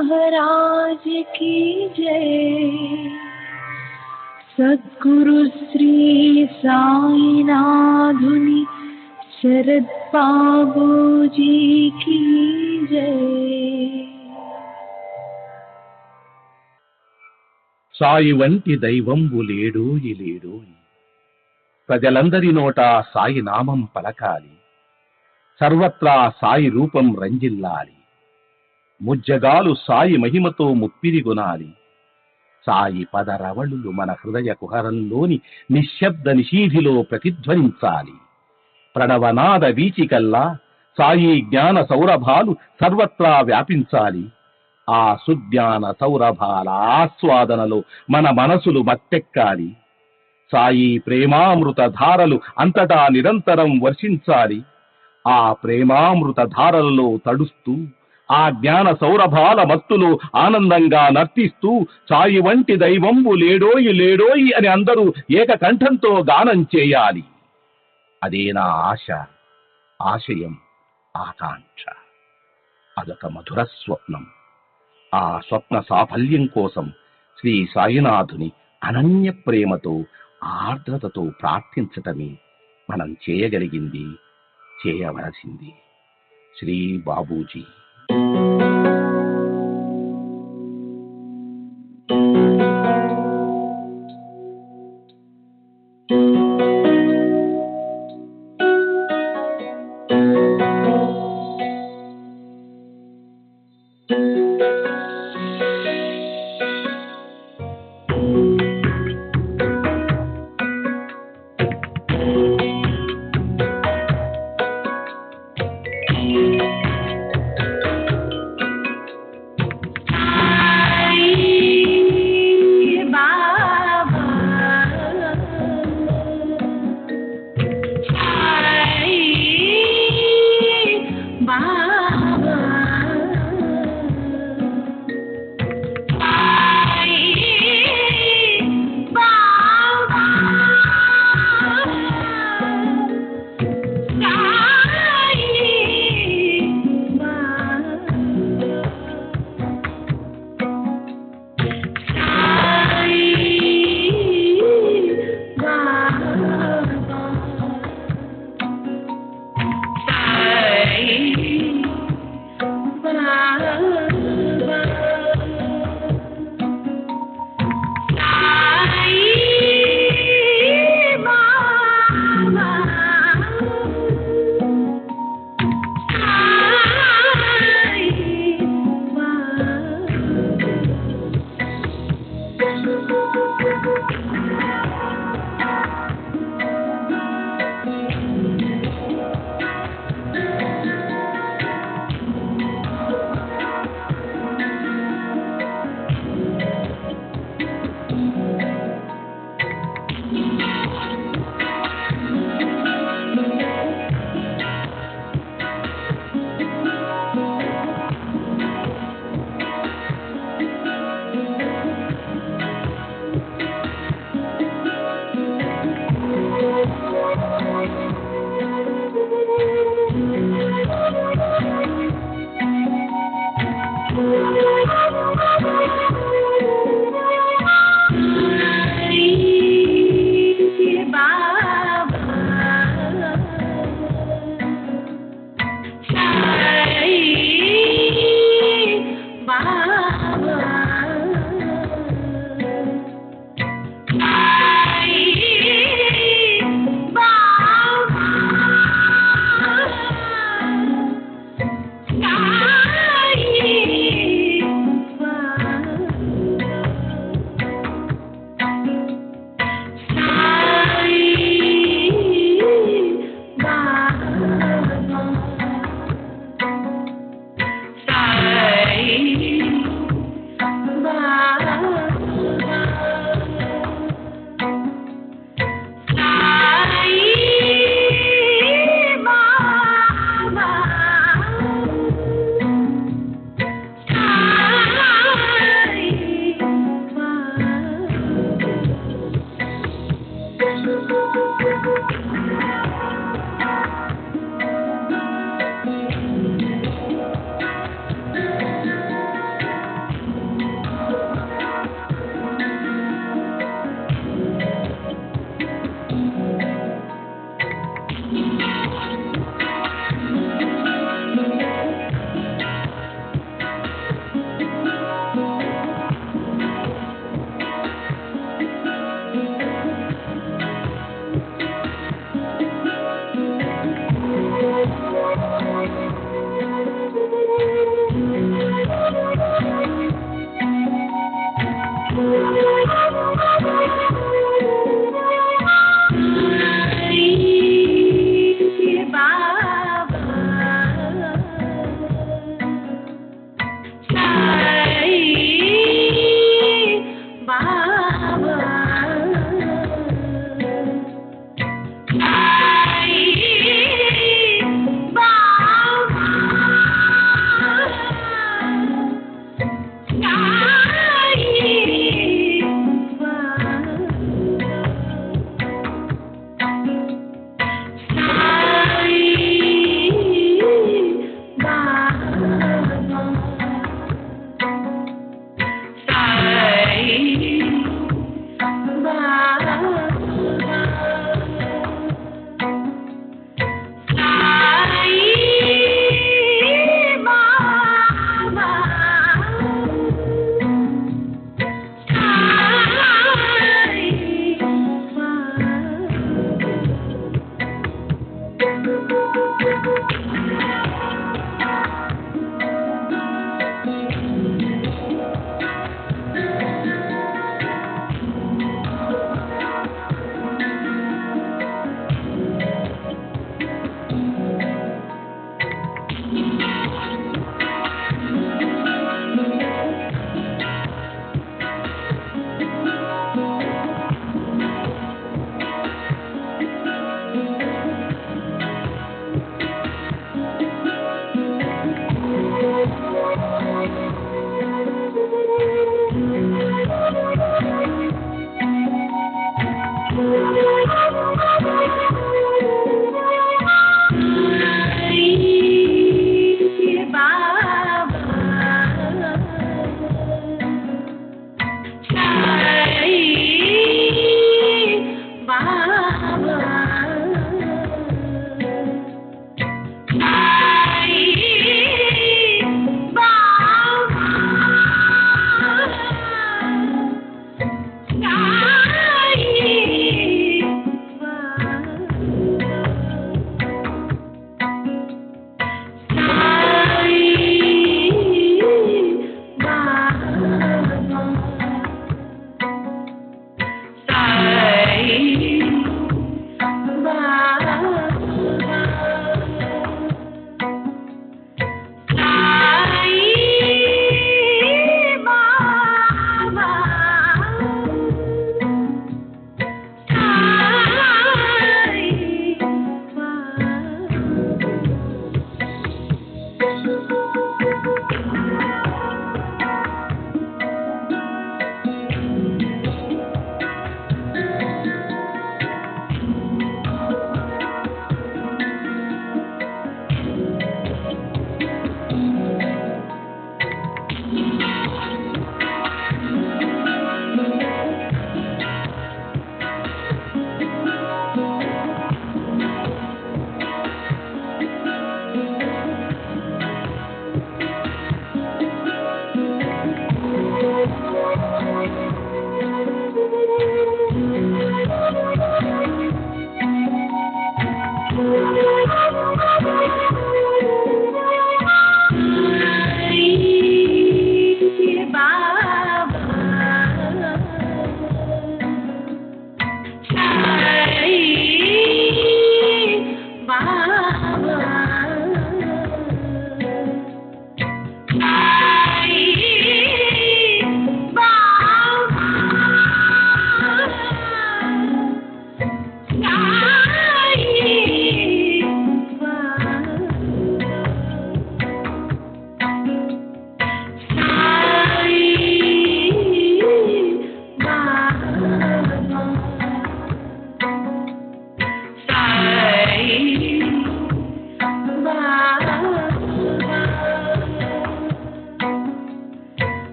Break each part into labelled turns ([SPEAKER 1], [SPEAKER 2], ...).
[SPEAKER 1] महाराज की जय। सद्गुरु श्री साईनाथुनि शरद बाबूजी की जय।
[SPEAKER 2] సాయి వంటి దైవంబు లేడోయి లేడోయి, ప్రజలందరి నోట సాయి నామం పలకాలి, సర్వత్రా సాయి రూపం రంజిల్లాలి, ముజ్జగాలు సాయి మహిమతో ముప్పిరిగొనాలి. సాయి పదరవళులు మన హృదయ కుహరంలోని నిశ్శబ్ద నిశీధిలో ప్రతిధ్వనించాలి. ప్రణవనాద వీచికల్లా సాయి జ్ఞాన సౌరభాలు సర్వత్రా వ్యాపించాలి. ఆ సుజ్ఞాన సౌరభాల ఆస్వాదనలో మన మనసులు మత్తెక్కాలి. సాయి ప్రేమామృత ధారలు అంతటా నిరంతరం వర్షించాలి. ఆ ప్రేమామృత ధారలలో తడుస్తూ, ఆ జ్ఞాన సౌరభాల మత్తులో ఆనందంగా నర్తిస్తూ సాయి వంటి దైవంబు లేడోయి లేడోయి అని అందరూ ఏకకంఠంతో గానం చేయాలి. అదే నా ఆశ, ఆశయం, ఆకాంక్ష. అదొక మధుర స్వప్నం. ఆ స్వప్న సాఫల్యం కోసం శ్రీ సాయినాథుని అనన్య ప్రేమతో, ఆర్ద్రతతో ప్రార్థించటమే మనం చేయగలిగింది, చేయవలసింది. శ్రీ బాబూజీ.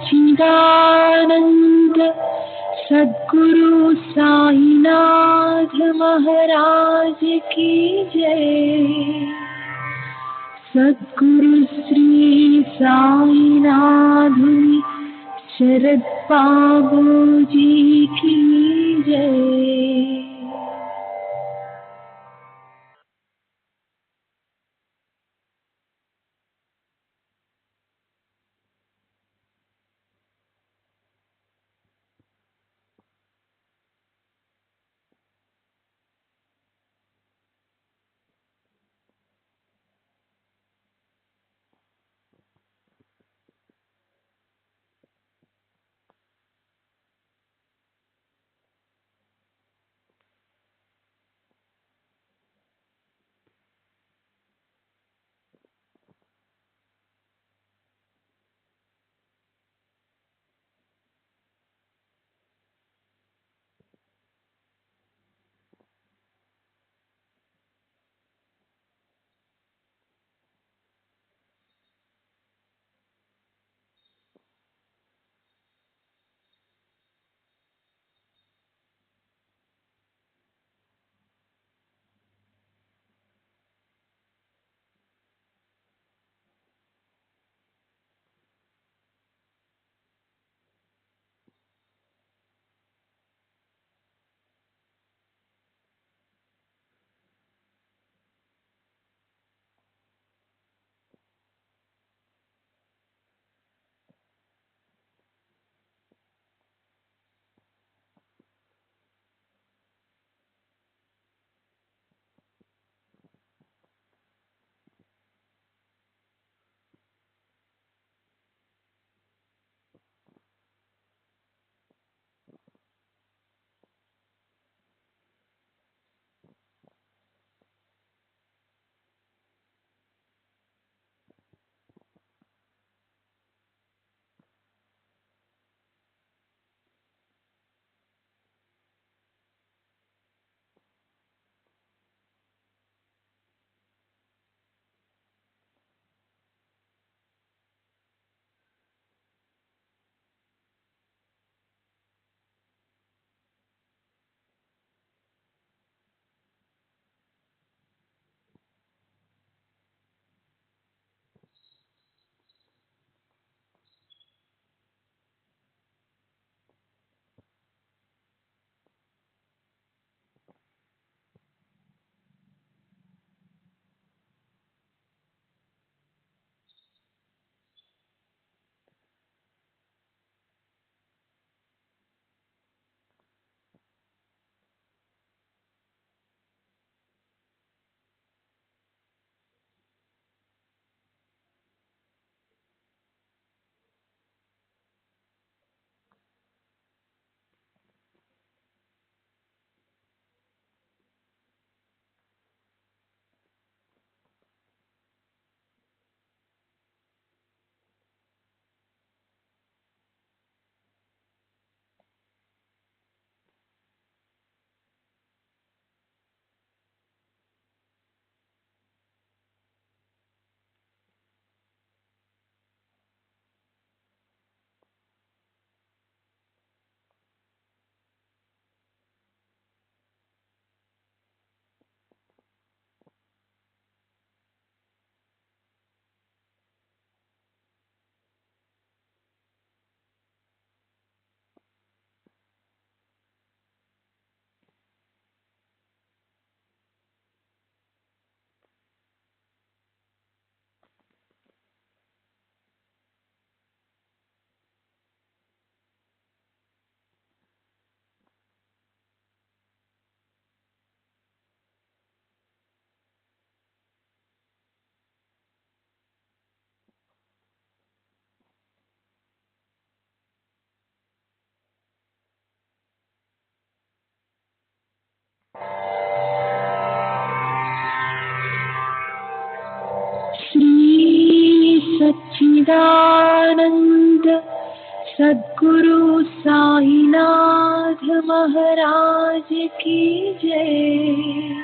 [SPEAKER 1] सच्चिदानंद सद्गुरु साईनाथ महाराज की जय। सद्गुरु श्री साईनाथ शरद बाबू जी की जय। सच्चिदानंद सद्गुरु साईनाथ महाराज की जय।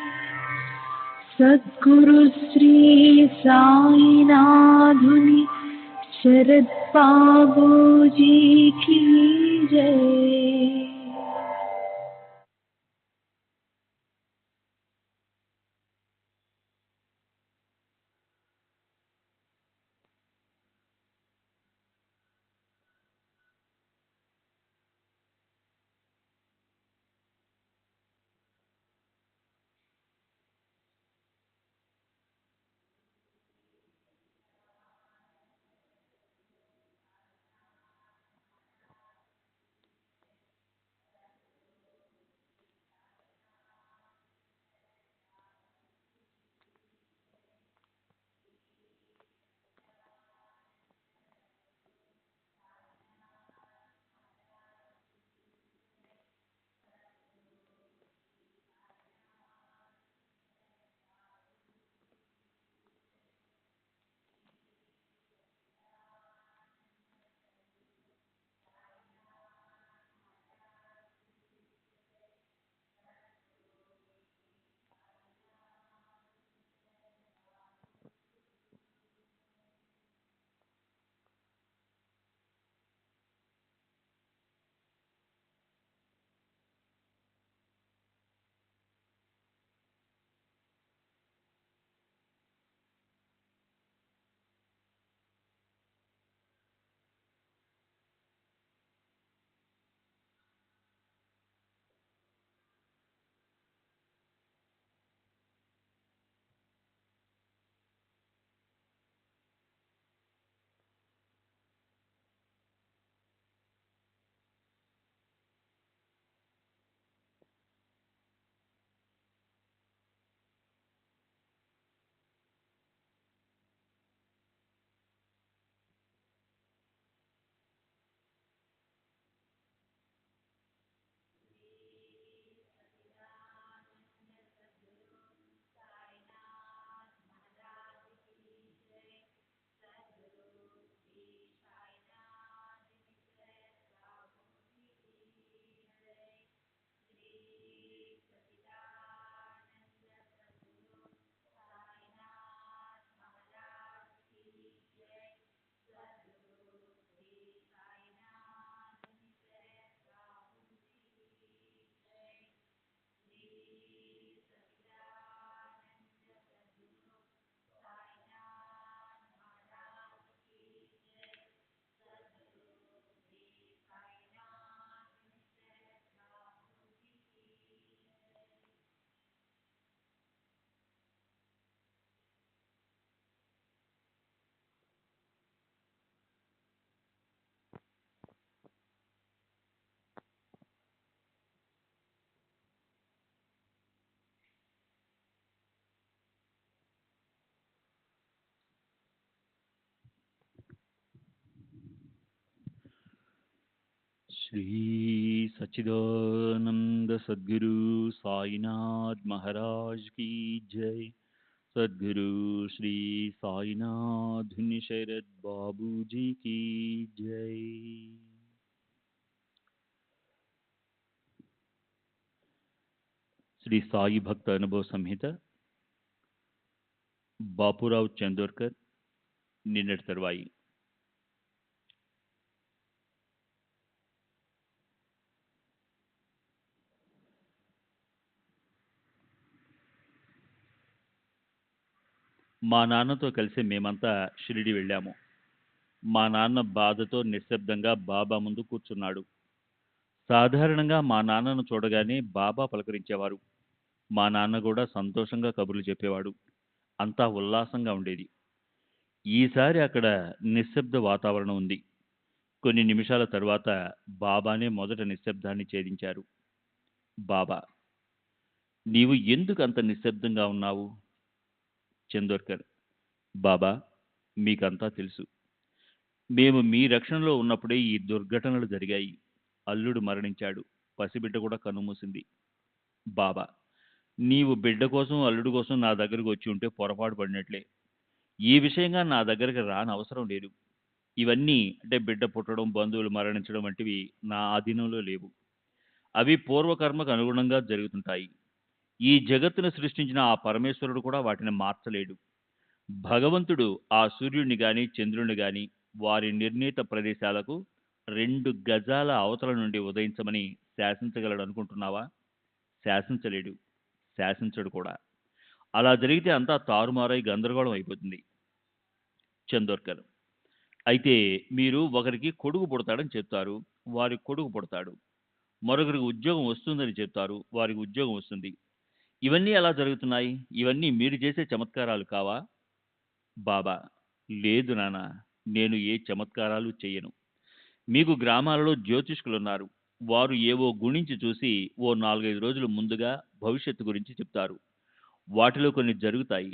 [SPEAKER 1] सद्गुरु श्री साईनाथ शरद बाबू जी की जय।
[SPEAKER 3] श्री सच्चिदानंद सद्गुरु साईनाथ महाराज की जय। सद्गुरु श्री साईनाथ शरद बाबू जी की जय। శ్రీ సాయి భక్త అనుభవ సంహిత బాపురావు చందోర్కర్ నిన్నటి తర్వాయి. మా నాన్నతో కలిసి మేమంతా షిరిడి వెళ్ళాము. మా నాన్న బాధతో నిశ్శబ్దంగా బాబా ముందు కూర్చున్నాడు. సాధారణంగా మా నాన్నను చూడగానే బాబా పలకరించేవారు. మా నాన్న కూడా సంతోషంగా కబుర్లు చెప్పేవాడు. అంతా ఉల్లాసంగా ఉండేది. ఈసారి అక్కడ నిశ్శబ్ద వాతావరణం ఉంది. కొన్ని నిమిషాల తరువాత బాబానే మొదట నిశ్శబ్దాన్ని ఛేదించారు. బాబా, నీవు ఎందుకు అంత నిశ్శబ్దంగా ఉన్నావు? చందోర్కర్, బాబా, మీకంతా తెలుసు. మేము మీ రక్షణలో ఉన్నప్పుడే ఈ దుర్ఘటనలు జరిగాయి. అల్లుడు మరణించాడు. పసిబిడ్డ కూడా కన్నుమూసింది. బాబా, నీవు బిడ్డ కోసం అల్లుడు కోసం నా దగ్గరకు వచ్చి ఉంటే పొరపాటు పడినట్లే. ఈ విషయంగా నా దగ్గరకు రాని అవసరం లేదు. ఇవన్నీ అంటే బిడ్డ పుట్టడం, బంధువులు మరణించడం వంటివి నా ఆధీనంలో లేవు. అవి పూర్వకర్మకు అనుగుణంగా జరుగుతుంటాయి. ఈ జగత్తును సృష్టించిన ఆ పరమేశ్వరుడు కూడా వాటిని మార్చలేడు. భగవంతుడు ఆ సూర్యుడిని గాని చంద్రుడిని గాని వారి నిర్ణీత ప్రదేశాలకు 2 గజాల అవతల నుండి ఉదయించమని శాసించగలడు అనుకుంటున్నావా? శాసించలేడు, శాసించడు కూడా. అలా జరిగితే అంతా తారుమారై గందరగోళం అయిపోతుంది. చందోర్కర్: అయితే మీరు ఒకరికి కొడుకు పుడతాడని చెప్తారు, వారికి కొడుకు పుడతాడు. మరొకరికి ఉద్యోగం వస్తుందని చెప్తారు, వారికి ఉద్యోగం వస్తుంది. ఇవన్నీ ఎలా జరుగుతున్నాయి? ఇవన్నీ మీరు చేసే చమత్కారాలు కావా? బాబా: లేదు నాన్న, నేను ఏ చమత్కారాలు చెయ్యను. మీకు గ్రామాలలో జ్యోతిష్కులున్నారు. వారు ఏవో గుణించి చూసి ఓ 4-5 రోజులు ముందుగా భవిష్యత్తు గురించి చెప్తారు. వాటిలో కొన్ని జరుగుతాయి.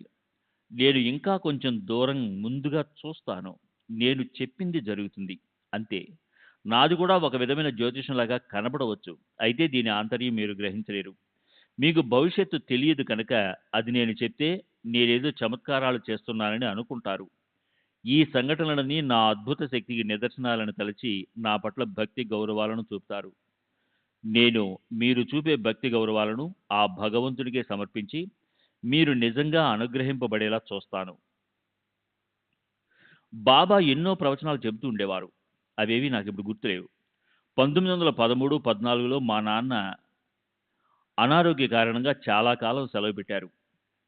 [SPEAKER 3] నేను ఇంకా కొంచెం దూరం ముందుగా చూస్తాను. నేను చెప్పింది జరుగుతుంది, అంతే. నాది కూడా ఒక విధమైన జ్యోతిషంలాగా కనబడవచ్చు. అయితే దీని ఆంతర్యం మీరు గ్రహించలేరు. మీకు భవిష్యత్తు తెలియదు కనుక అది నేను చెప్తే నేనేదో చమత్కారాలు చేస్తున్నానని అనుకుంటారు. ఈ సంఘటనలన్నీ నా అద్భుత శక్తికి నిదర్శనాలను తలచి నా పట్ల భక్తి గౌరవాలను చూపుతారు. నేను మీరు చూపే భక్తి గౌరవాలను ఆ భగవంతుడికే సమర్పించి మీరు నిజంగా అనుగ్రహింపబడేలా చూస్తాను. బాబా ఎన్నో ప్రవచనాలు చెబుతూ ఉండేవారు. అవేవి నాకు ఇప్పుడు గుర్తులేవు. 1913-14లో మా నాన్న అనారోగ్య కారణంగా చాలా కాలం సెలవు పెట్టారు.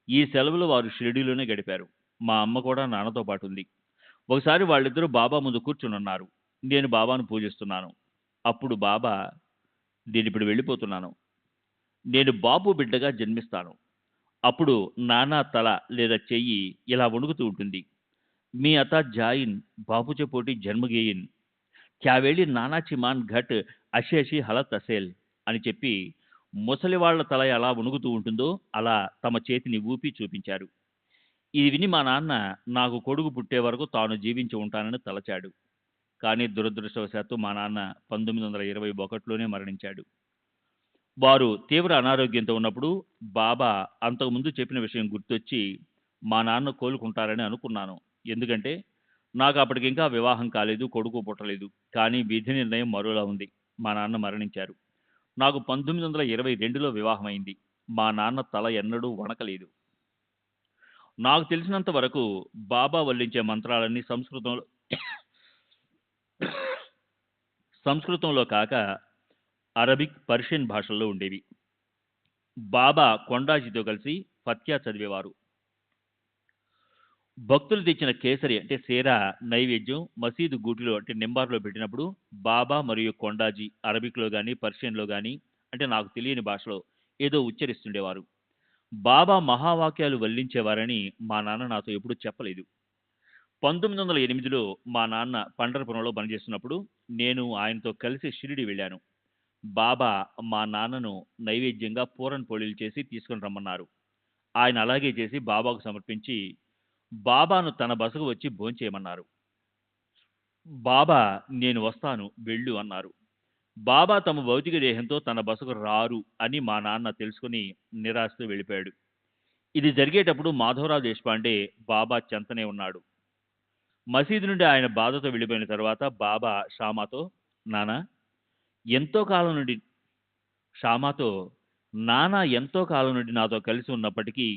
[SPEAKER 3] ఈ సెలవులు వారు షిరిడీలోనే గడిపారు. మా అమ్మ కూడా నాన్నతో పాటు ఉంది. ఒకసారి వాళ్ళిద్దరూ బాబా ముందు కూర్చునున్నారు. నేను బాబాను పూజిస్తున్నాను. అప్పుడు బాబా: నేనిప్పుడు వెళ్ళిపోతున్నాను. నేను బాబు బిడ్డగా జన్మిస్తాను. అప్పుడు నానా తల లేదా చెయ్యి ఇలా వణుకుతూ ఉంటుంది. మీ అతా జాయిన్ బాపుచే పోటీ జన్మగేయిన్ క్యావేళి నానాచి మాన్ ఘట్ అషి అషి హలత్ అసేల్ అని చెప్పి ముసలివాళ్ల తల ఎలా వణుకుతూ ఉంటుందో అలా తమ చేతిని ఊపి చూపించారు. ఇది విని మా నాన్న నాకు కొడుకు పుట్టే వరకు తాను జీవించి ఉంటానని తలచాడు. కానీ దురదృష్టవశాత్తు మా నాన్న 1921లోనే మరణించాడు. వారు తీవ్ర అనారోగ్యంతో ఉన్నప్పుడు బాబా అంతకుముందు చెప్పిన విషయం గుర్తొచ్చి మా నాన్న కోలుకుంటారని అనుకున్నాను. ఎందుకంటే నాకు అప్పటికింకా వివాహం కాలేదు, కొడుకు పుట్టలేదు. కానీ విధి నిర్ణయం మరోలా ఉంది. మా నాన్న మరణించారు. నాకు 1922లో వివాహమైంది. మా నాన్న తల ఎన్నడూ వణకలేదు. నాకు తెలిసినంత వరకు బాబా వల్లించే మంత్రాలన్నీ సంస్కృతంలో కాక అరబిక్, పర్షియన్ భాషల్లో ఉండేవి. బాబా కొండాజీతో కలిసి ఫత్యా చదివేవారు. భక్తులు తెచ్చిన కేసరి అంటే సేరా నైవేద్యం మసీదు గూటిలో అంటే నింబార్లో పెట్టినప్పుడు బాబా మరియు కొండాజీ అరబిక్లో కానీ పర్షియన్లో కానీ అంటే నాకు తెలియని భాషలో ఏదో ఉచ్చరిస్తుండేవారు. బాబా మహావాక్యాలు వల్లించేవారని మా నాన్న నాతో ఎప్పుడూ చెప్పలేదు. 1908లో మా నాన్న పండరపురంలో పనిచేస్తున్నప్పుడు నేను ఆయనతో కలిసి షిరిడి వెళ్ళాను. బాబా మా నాన్నను నైవేద్యంగా పూరన్ పోళీలు చేసి తీసుకుని రమ్మన్నారు. ఆయన అలాగే చేసి బాబాకు సమర్పించి బాబాను తన బసకు వచ్చి భోంచేయమన్నారు. బాబా నేను వస్తాను వెళ్ళు అన్నారు. బాబా తమ భౌతిక దేహంతో తన బసకు రారు అని మా నాన్న తెలుసుకుని నిరాశతో వెళ్ళిపోయాడు. ఇది జరిగేటప్పుడు మాధవరావు దేశపాండే బాబా చెంతనే ఉన్నాడు. మసీదు నుండి ఆయన బాధతో వెళ్ళిపోయిన తర్వాత బాబా షామాతో నానా ఎంతో కాలం నుండి నాతో కలిసి ఉన్నప్పటికీ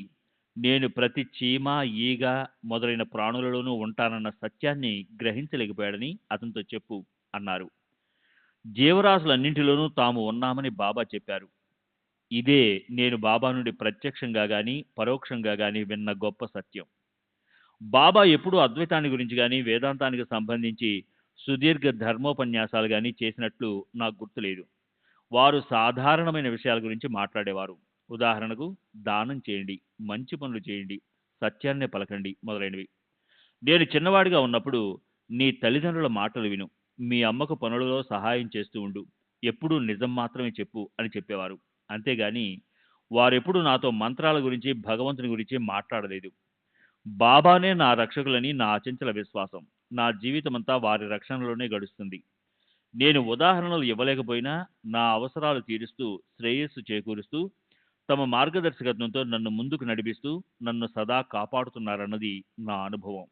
[SPEAKER 3] నేను ప్రతి చీమ, ఈగ మొదలైన ప్రాణులలోనూ ఉంటానన్న సత్యాన్ని గ్రహించలేకపోయాడని అతనితో చెప్పు అన్నారు. జీవరాశులన్నింటిలోనూ తాము ఉన్నామని బాబా చెప్పారు. ఇదే నేను బాబా నుండి ప్రత్యక్షంగా గాని పరోక్షంగా గాని విన్న గొప్ప సత్యం. బాబా ఎప్పుడూ అద్వైతాన్ని గురించి కానీ వేదాంతానికి సంబంధించి సుదీర్ఘ ధర్మోపన్యాసాలు కానీ చేసినట్లు నాకు గుర్తులేదు. వారు సాధారణమైన విషయాల గురించి మాట్లాడేవారు. ఉదాహరణకు దానం చేయండి, మంచి పనులు చేయండి, సత్యాన్నే పలకండి మొదలైనవి. నేను చిన్నవాడిగా ఉన్నప్పుడు నీ తల్లిదండ్రుల మాటలు విను, మీ అమ్మకు పనులలో సహాయం చేస్తూ ఉండు, ఎప్పుడూ నిజం మాత్రమే చెప్పు అని చెప్పేవారు. అంతేగాని వారెప్పుడు నాతో మంత్రాల గురించి భగవంతుని గురించి మాట్లాడలేదు. బాబానే నా రక్షకులని నా అచంచల విశ్వాసం. నా జీవితమంతా వారి రక్షణలోనే గడుస్తుంది. నేను ఉదాహరణలు ఇవ్వలేకపోయినా నా అవసరాలు తీరుస్తూ శ్రేయస్సు చేకూరుస్తూ తమ మార్గదర్శకత్వంతో నన్ను ముందుకు నడిపిస్తూ నన్ను సదా కాపాడుతున్నారన్నది నా అనుభవం.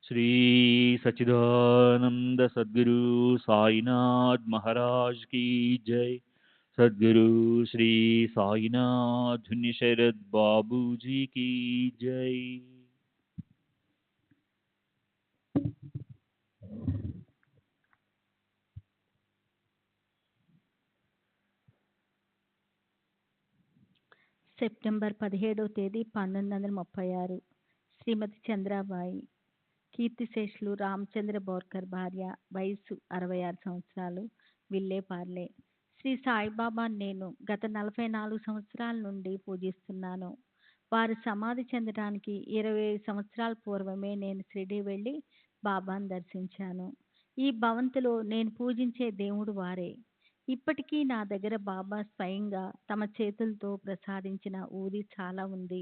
[SPEAKER 3] శ్రీ సచ్చిదానంద సద్గురు సాయినాథ్ మహారాజ్ కీ జై. సద్గురు శ్రీ సాయినాథ్ శరద్ బాబూజీ కీ జై.
[SPEAKER 1] సెప్టెంబర్ 17వ తేదీ 1936. శ్రీమతి చంద్రాబాయి. కీర్తిశేషులు రామచంద్ర బోర్కర్ భార్య. వయసు 66 సంవత్సరాలు. విల్లేపార్లే. శ్రీ సాయిబాబా నేను గత 44 సంవత్సరాల నుండి పూజిస్తున్నాను. వారు సమాధి చెందడానికి 25 సంవత్సరాల పూర్వమే నేను షిరిడీ వెళ్ళి బాబాను దర్శించాను. ఈ భవంతిలో నేను పూజించే దేవుడు వారే. ఇప్పటికీ నా దగ్గర బాబా స్వయంగా తమ చేతులతో ప్రసాదించిన ఊది చాలా ఉంది.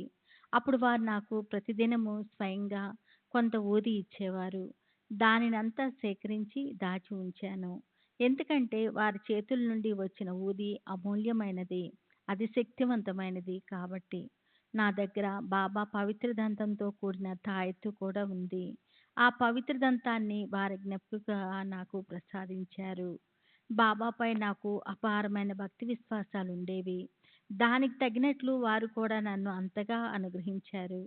[SPEAKER 1] అప్పుడు వారు నాకు ప్రతిదినము స్వయంగా కొంత ఊది ఇచ్చేవారు. దానినంతా సేకరించి దాచి ఉంచాను. ఎందుకంటే వారి చేతుల నుండి వచ్చిన ఊది అమూల్యమైనది, అది శక్తివంతమైనది కాబట్టి. నా దగ్గర బాబా పవిత్ర దంతంతో కూడిన తాయెత్తు కూడా ఉంది. ఆ పవిత్ర దంతాన్ని వారి జ్ఞప్తిగా నాకు ప్రసాదించారు. బాబాపై నాకు అపారమైన భక్తి విశ్వాసాలు ఉండేవి. దానికి తగినట్లు వారు కూడా నన్ను అంతగా అనుగ్రహించారు.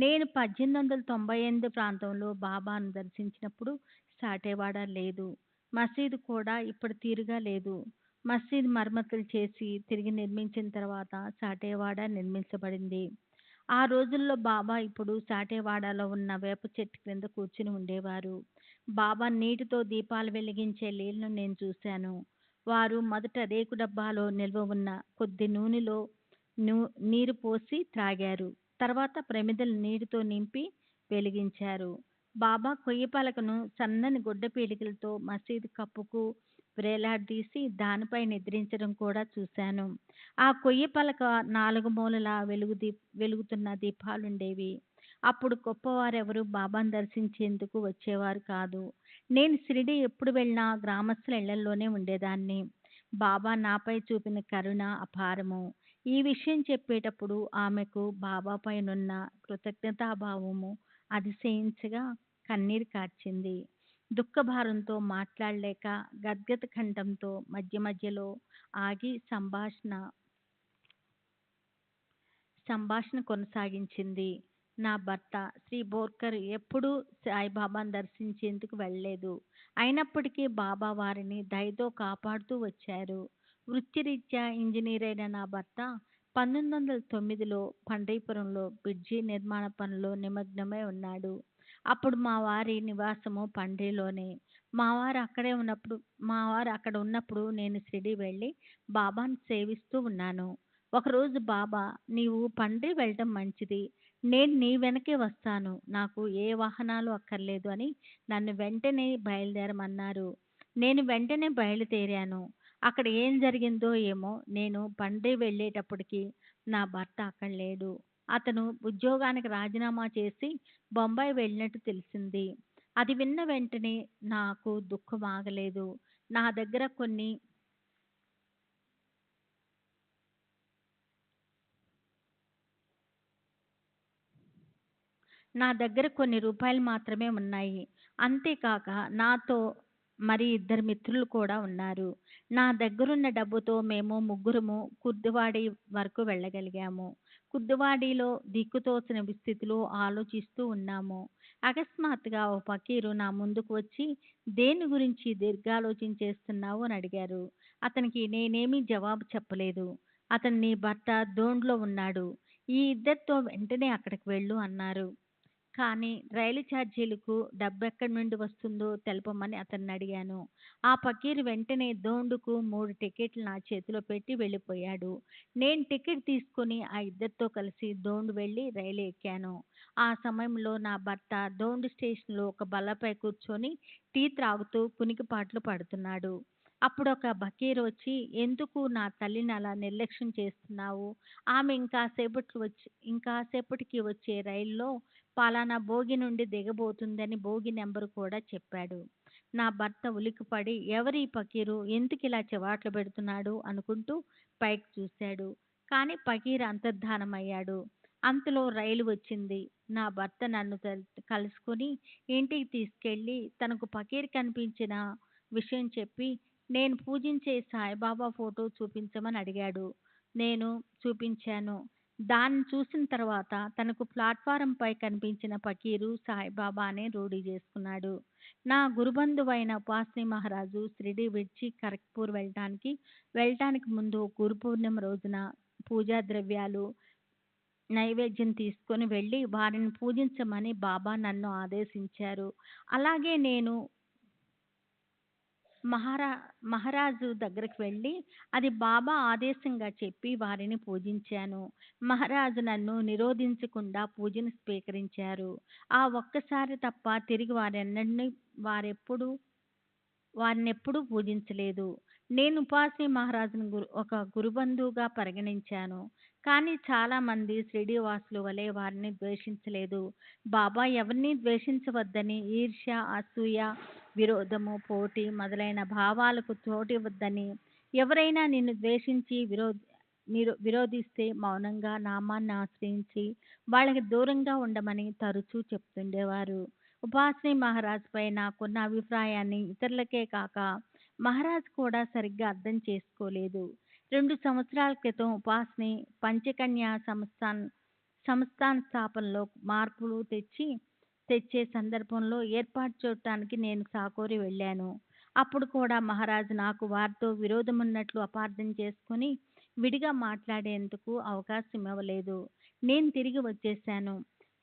[SPEAKER 1] నేను 1898 ప్రాంతంలో బాబాను దర్శించినప్పుడు సాటేవాడ లేదు. మసీదు కూడా ఇప్పుడు తీరుగా లేదు. మసీదు మరమ్మతులు చేసి తిరిగి నిర్మించిన తర్వాత సాటేవాడ నిర్మించబడింది. ఆ రోజుల్లో బాబా ఇప్పుడు సాటేవాడలో ఉన్న వేప చెట్టు క్రింద కూర్చుని ఉండేవారు. బాబా నీటితో దీపాలు వెలిగించే లీలను నేను చూశాను. వారు మొదట రేకు డబ్బాలో నిల్వ ఉన్న కొద్ది నూనెలో నీరు పోసి త్రాగారు. తర్వాత ప్రమిదలు నీటితో నింపి వెలిగించారు. బాబా కొయ్య పలకను సన్నని గుడ్డ పీలికలతో మసీదు కప్పుకు వేలాడదీసి దానిపై నిద్రించడం కూడా చూశాను. ఆ కొయ్య పలక 4 మూలలా వెలుగుతున్న దీపాలుండేవి. అప్పుడు గొప్పవారెవరు బాబాను దర్శించేందుకు వచ్చేవారు కాదు. నేను షిరిడీ ఎప్పుడు వెళ్ళినా గ్రామస్తుల ఇళ్లలోనే ఉండేదాన్ని. బాబా నాపై చూపిన కరుణ అపారము. ఈ విషయం చెప్పేటప్పుడు ఆమెకు బాబాపైనున్న కృతజ్ఞతాభావము అతిశయించగా కన్నీరు కార్చింది. దుఃఖభారంతో మాట్లాడలేక గద్గద కంఠంతో మధ్య మధ్యలో ఆగి సంభాషణ కొనసాగించింది. నా భర్త శ్రీ బోర్కర్ ఎప్పుడూ సాయిబాబాను దర్శించేందుకు వెళ్ళలేదు. అయినప్పటికీ బాబా వారిని దయతో కాపాడుతూ వచ్చారు. వృత్తిరీత్యా ఇంజనీర్ అయిన నా భర్త 1909లో పండరీపురంలో బ్రిడ్జి నిర్మాణ పనుల్లో నిమగ్నమై ఉన్నాడు. అప్పుడు మా వారి నివాసము పండ్రిలోనే. మా వారు అక్కడ ఉన్నప్పుడు నేను షిరిడీ వెళ్ళి బాబాను సేవిస్తూ ఉన్నాను. ఒకరోజు బాబా, నీవు పండ్రి వెళ్ళటం మంచిది, నేను నీ వెనకే వస్తాను, నాకు ఏ వాహనాలు అక్కర్లేదు అని నన్ను వెంటనే బయలుదేరమన్నారు. నేను వెంటనే బయలుదేరాను. అక్కడ ఏం జరిగిందో ఏమో, నేను పండ్రి వెళ్ళేటప్పటికి నా భర్త అక్కడ లేడు. అతను ఉద్యోగానికి రాజీనామా చేసి బొంబాయి వెళ్ళినట్టు తెలిసింది. అది విన్న వెంటనే నాకు దుఃఖం ఆగలేదు. నా దగ్గర కొన్ని రూపాయలు మాత్రమే ఉన్నాయి. అంతేకాక నాతో మరి 2 మిత్రులు కూడా ఉన్నారు. నా దగ్గరున్న డబ్బుతో మేము ముగ్గురము కుర్దువాడి వరకు వెళ్ళగలిగాము. కుర్దువాడిలో దిక్కుతోచని స్థితిలో ఆలోచిస్తూ ఉన్నాము. అకస్మాత్తుగా ఓ ఫకీరు నా ముందుకు వచ్చి, దేని గురించి దీర్ఘాలోచన చేస్తున్నావు అని అడిగారు. అతనికి నేనేమీ జవాబు చెప్పలేదు. అతను, నీ భర్త దోండ్లో ఉన్నాడు, ఈ ఇద్దరితో వెంటనే అక్కడికి వెళ్ళు అన్నారు. కానీ రైలు ఛార్జీలకు డబ్బెక్కడి నుండి వస్తుందో తెలపమని అతన్ని అడిగాను. ఆ ఫకీరు వెంటనే దోండుకు 3 టికెట్లు నా చేతిలో పెట్టి వెళ్ళిపోయాడు. నేను టికెట్ తీసుకుని ఆ ఇద్దరితో కలిసి దోండు వెళ్ళి రైలు ఎక్కాను. ఆ సమయంలో నా భర్త దోండు స్టేషన్లో ఒక బల్లపై కూర్చొని టీ త్రాగుతూ కునికిపాట్లు పడుతున్నాడు. అప్పుడు ఒక ఫకీరు వచ్చి, ఎందుకు నా తల్లిని అలా నిర్లక్ష్యం చేస్తున్నావు? ఆమె ఇంకాసేపటికి వచ్చే రైల్లో పలానా బోగి నుండి దిగబోతుందని బోగి నెంబరు కూడా చెప్పాడు. నా భర్త ఉలిక్కిపడి, ఎవరి ఫకీరు, ఎందుకు ఇలా చివాట్లు పెడుతున్నాడు అనుకుంటూ పైకి చూశాడు. కానీ ఫకీరు అంతర్ధానమయ్యాడు. అంతలో రైలు వచ్చింది. నా భర్త నన్ను కలుసుకుని ఇంటికి తీసుకెళ్ళి తనకు ఫకీరు కనిపించిన విషయం చెప్పి, నేను పూజించే సాయిబాబా ఫోటో చూపించమని అడిగాడు. నేను చూపించాను. దాన్ని చూసిన తర్వాత తనకు ప్లాట్ఫారంపై కనిపించిన ఫకీరు సాయిబాబా అనే రూఢీ చేసుకున్నాడు. నా గురుబంధువైన ఉపాసనీ మహారాజు షిరిడీ విడిచి ఖరగ్పూర్ వెళ్ళటానికి ముందు గురు పూర్ణిమ రోజున పూజా ద్రవ్యాలు, నైవేద్యం తీసుకొని వెళ్ళి వారిని పూజించమని బాబా నన్ను ఆదేశించారు. అలాగే నేను మహారా మహారాజు దగ్గరికి వెళ్ళి అది బాబా ఆదేశంగా చెప్పి వారిని పూజించాను. మహారాజు నన్ను నిరోధించకుండా పూజను స్వీకరించారు. ఆ ఒక్కసారి తప్ప తిరిగి వారెప్పుడు వారినెప్పుడూ పూజించలేదు. నేను ఉపాసిని మహారాజును ఒక గురుబంధువుగా పరిగణించాను. కానీ చాలామంది షిరిడీ వాసుల వలె వారిని ద్వేషించలేదు. బాబా ఎవరినీ ద్వేషించవద్దని, ఈర్ష్య, అసూయ, విరోధము, పోటీ మొదలైన భావాలకు చోటివ్వద్దని, ఎవరైనా నిన్ను ద్వేషించి విరోధిస్తే మౌనంగా నామాన్ని ఆశ్రయించి వాళ్ళకి దూరంగా ఉండమని తరచూ చెప్తుండేవారు. ఉపాసిని మహారాజ్‌పై నాకున్న అభిప్రాయాన్ని ఇతరులకే కాక మహారాజ్ కూడా సరిగ్గా అర్థం చేసుకోలేదు. 2 సంవత్సరాల క్రితం ఉపాసిని పంచకన్య సంస్థాన స్థాపనలో మార్పులు తెచ్చే సందర్భంలో ఏర్పాటు చూడటానికి నేను సాకోరి వెళ్ళాను. అప్పుడు కూడా మహారాజ్ నాకు వారితో విరోధమున్నట్లు అపార్థం చేసుకొని విడిగా మాట్లాడేందుకు అవకాశం ఇవ్వలేదు. నేను తిరిగి వచ్చేశాను.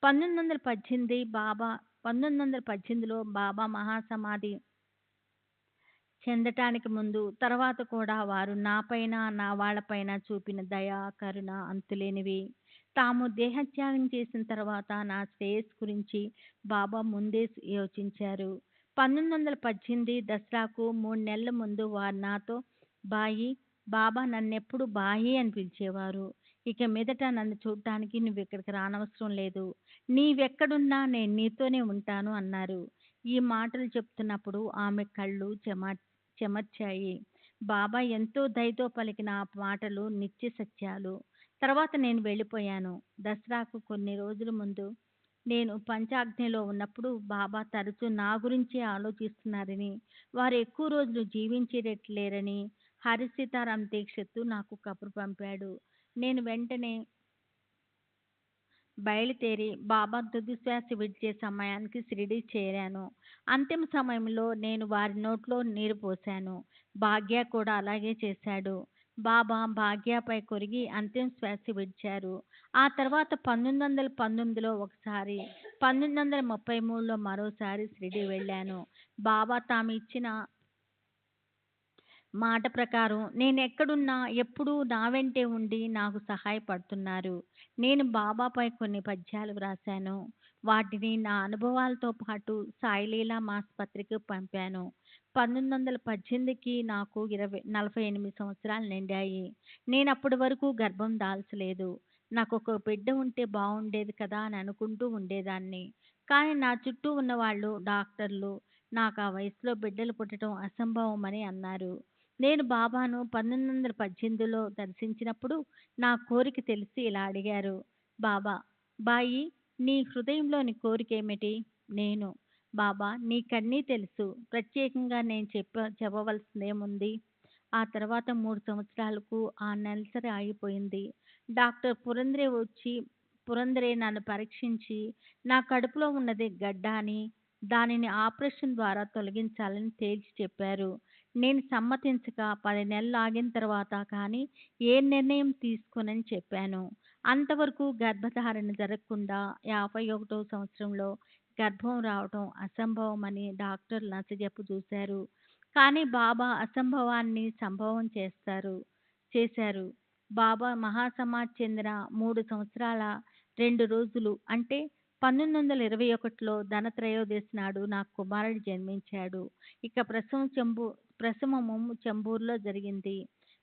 [SPEAKER 1] 1918లో బాబా మహాసమాధి చెందటానికి ముందు, తర్వాత కూడా వారు నాపైన, నా వాళ్ళపైన చూపిన దయ, కరుణ అంతులేనివి. తాము దేహత్యాగం చేసిన తర్వాత నా శ్రేయస్సు గురించి బాబా ముందే యోచించారు. 1918 దసరాకు 3 నెలల ముందు వారు నాతో బాయి, బాబా నన్నెప్పుడు బాయి అని పిలిచేవారు. ఇక మీదట నన్ను చూడ్డానికి నువ్విక్కడికి రానవసరం లేదు. నీవెక్కడున్నా నేను నీతోనే ఉంటాను అన్నారు. ఈ మాటలు చెప్తున్నప్పుడు ఆమె కళ్ళు చెమర్చాయి. బాబా ఎంతో దయతో పలికిన ఆ మాటలు నిత్య సత్యాలు. తర్వాత నేను వెళ్ళిపోయాను. దసరాకు కొన్ని రోజుల ముందు నేను పంచాగ్నిలో ఉన్నప్పుడు బాబా తరచూ నా గురించే ఆలోచిస్తున్నారని, వారు ఎక్కువ రోజులు జీవించేటట్లు లేరని హరి సీతారాం దీక్షిత్ నాకు కబురు పంపాడు. నేను వెంటనే బయలుదేరి బాబా తుది శ్వాస విడిచే సమయానికి షిరిడీ చేరాను. అంతిమ సమయంలో నేను వారి నోట్లో నీరు పోశాను. భాగ్య కూడా అలాగే చేశాడు. బాబా భాగ్యపై కొరిగి అంతిమ శ్వాస విడిచారు. ఆ తర్వాత 1919లో ఒకసారి, 1933లో మరోసారి షిరిడీ వెళ్ళాను. బాబా తాము ఇచ్చిన మాట ప్రకారం నేనెక్కడున్నా ఎప్పుడూ నా వెంటే ఉండి నాకు సహాయపడుతున్నారు. నేను బాబాపై కొన్ని పద్యాలు వ్రాశాను. వాటిని నా అనుభవాలతో పాటు సాయిలీలా మాసపత్రికకు పంపాను. 1918కి నాకు 48 సంవత్సరాలు నిండాయి. నేనప్పటి వరకు గర్భం దాల్చలేదు. నాకొక బిడ్డ ఉంటే బావుండేది కదా అని అనుకుంటూ ఉండేదాన్ని. కానీ నా చుట్టూ ఉన్నవాళ్ళు, డాక్టర్లు నాకా వయసులో బిడ్డలు పుట్టడం అసంభవమని అన్నారు. నేను బాబాను 1918లో దర్శించినప్పుడు నా కోరిక తెలిసి ఇలా అడిగారు. బాబా, బాయి, నీ హృదయంలోని కోరికేమిటి? నేను, బాబా నీకన్నీ తెలుసు. ప్రత్యేకంగా నేను చెప్పవలసిందేముంది? ఆ తర్వాత 3 సంవత్సరాలకు ఆ నెలసరి ఆగిపోయింది. డాక్టర్ పురందరే నన్ను పరీక్షించి నా కడుపులో ఉన్నది గడ్డ అని, దానిని ఆపరేషన్ ద్వారా తొలగించాలని తేల్చి చెప్పారు. నేను సమ్మతించక 10 నెలలు ఆగిన తర్వాత కానీ ఏ నిర్ణయం తీసుకోనని చెప్పాను. అంతవరకు గర్భధారణ జరగకుండా 51వ సంవత్సరంలో గర్భం రావటం అసంభవమని డాక్టర్లు నచ్చజెప్ప చూశారు. కానీ బాబా అసంభవాన్ని సంభవం చేశారు. బాబా మహాసమాధి చెందిన 3 సంవత్సరాల 2 రోజులు అంటే 1921లో ధనత్రయోదశి నాడు నాకు కుమారుడు జన్మించాడు. ఇక ప్రసవము చెంబూరులో జరిగింది.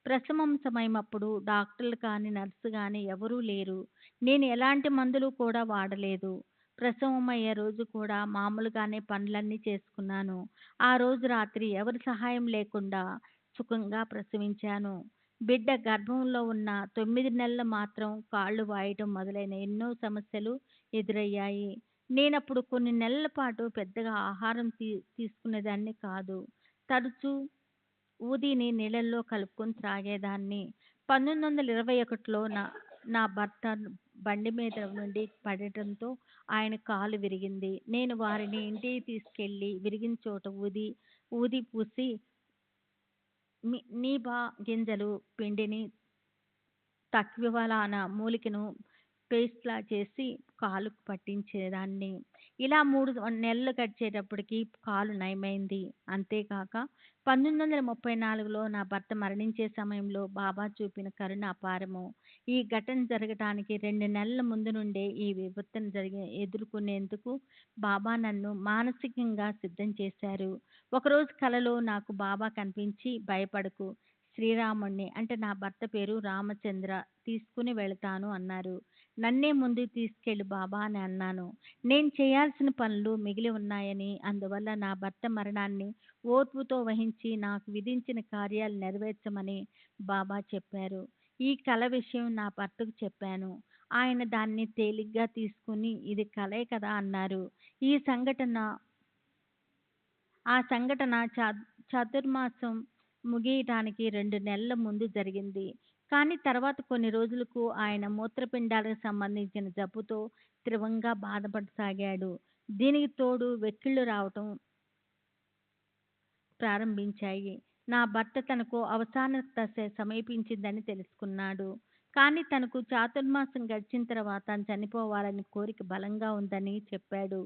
[SPEAKER 1] ప్రసవం సమయమప్పుడు డాక్టర్లు కానీ, నర్సు కానీ ఎవరూ లేరు. నేను ఎలాంటి మందులు కూడా వాడలేదు. ప్రసవమయ్యే రోజు కూడా మామూలుగానే పనులన్నీ చేసుకున్నాను. ఆ రోజు రాత్రి ఎవరి సహాయం లేకుండా సుఖంగా ప్రసవించాను. బిడ్డ గర్భంలో ఉన్న 9 నెలలు మాత్రం కాళ్ళు వాయటం మొదలైన ఎన్నో సమస్యలు ఎదురయ్యాయి. నేనప్పుడు కొన్ని నెలల పాటు పెద్దగా ఆహారం తీసుకునేదాన్ని కాదు. తరచూ ఊదీని నీళ్ళల్లో కలుపుకొని త్రాగేదాన్ని. 1921లో నా భర్త బండి మీద నుండి పడటంతో ఆయన కాలు విరిగింది. నేను వారిని ఇంటికి తీసుకెళ్ళి విరిగిన చోట ఊది పూసి నీబా గింజలు పిండిని తక్వివలాన మూలికను పేస్ట్‌లా చేసి కాలుకు పట్టించేదాన్ని. ఇలా 3 నెలలు గడిచేటప్పటికి కాలు నయమైంది. అంతేకాక 1934లో నా భర్త మరణించే సమయంలో బాబా చూపిన కరుణ అపారము. ఈ ఘటన జరగటానికి 2 నెలల ముందు నుండే ఈ విపత్తును ఎదుర్కొనేందుకు బాబా నన్ను మానసికంగా సిద్ధం చేశారు. ఒకరోజు కలలో నాకు బాబా కనిపించి, "భయపడకు, శ్రీరాముడిని" అంటే నా భర్త పేరు రామచంద్ర, "తీసుకుని వెళతాను" అన్నారు. నన్నే ముందుకు తీసుకెళ్ళు బాబా అని అన్నాను. నేను చేయాల్సిన పనులు మిగిలి ఉన్నాయని, అందువల్ల నా భర్త మరణాన్ని ఓర్పుతో వహించి నాకు విధించిన కార్యాలు నెరవేర్చమని బాబా చెప్పారు. ఈ కల విషయం నా భర్తకు చెప్పాను. ఆయన దాన్ని తేలిగ్గా తీసుకుని, "ఇది కలే కదా" అన్నారు. ఆ సంఘటన చాతుర్మాసం ముగియటానికి 2 నెలల ముందు జరిగింది. కానీ తర్వాత కొన్ని రోజులకు ఆయన మూత్రపిండాలకు సంబంధించిన జబ్బుతో తీవ్రంగా బాధపడసాగాడు. దీనికి తోడు వెక్కిళ్ళు రావటం ప్రారంభించాయి. నా భర్త తనకు అవసాన దశ సమీపించిందని తెలుసుకున్నాడు. కానీ తనకు చాతుర్మాసం గడిచిన తర్వాత చనిపోవాలని కోరిక బలంగా ఉందని చెప్పాడు.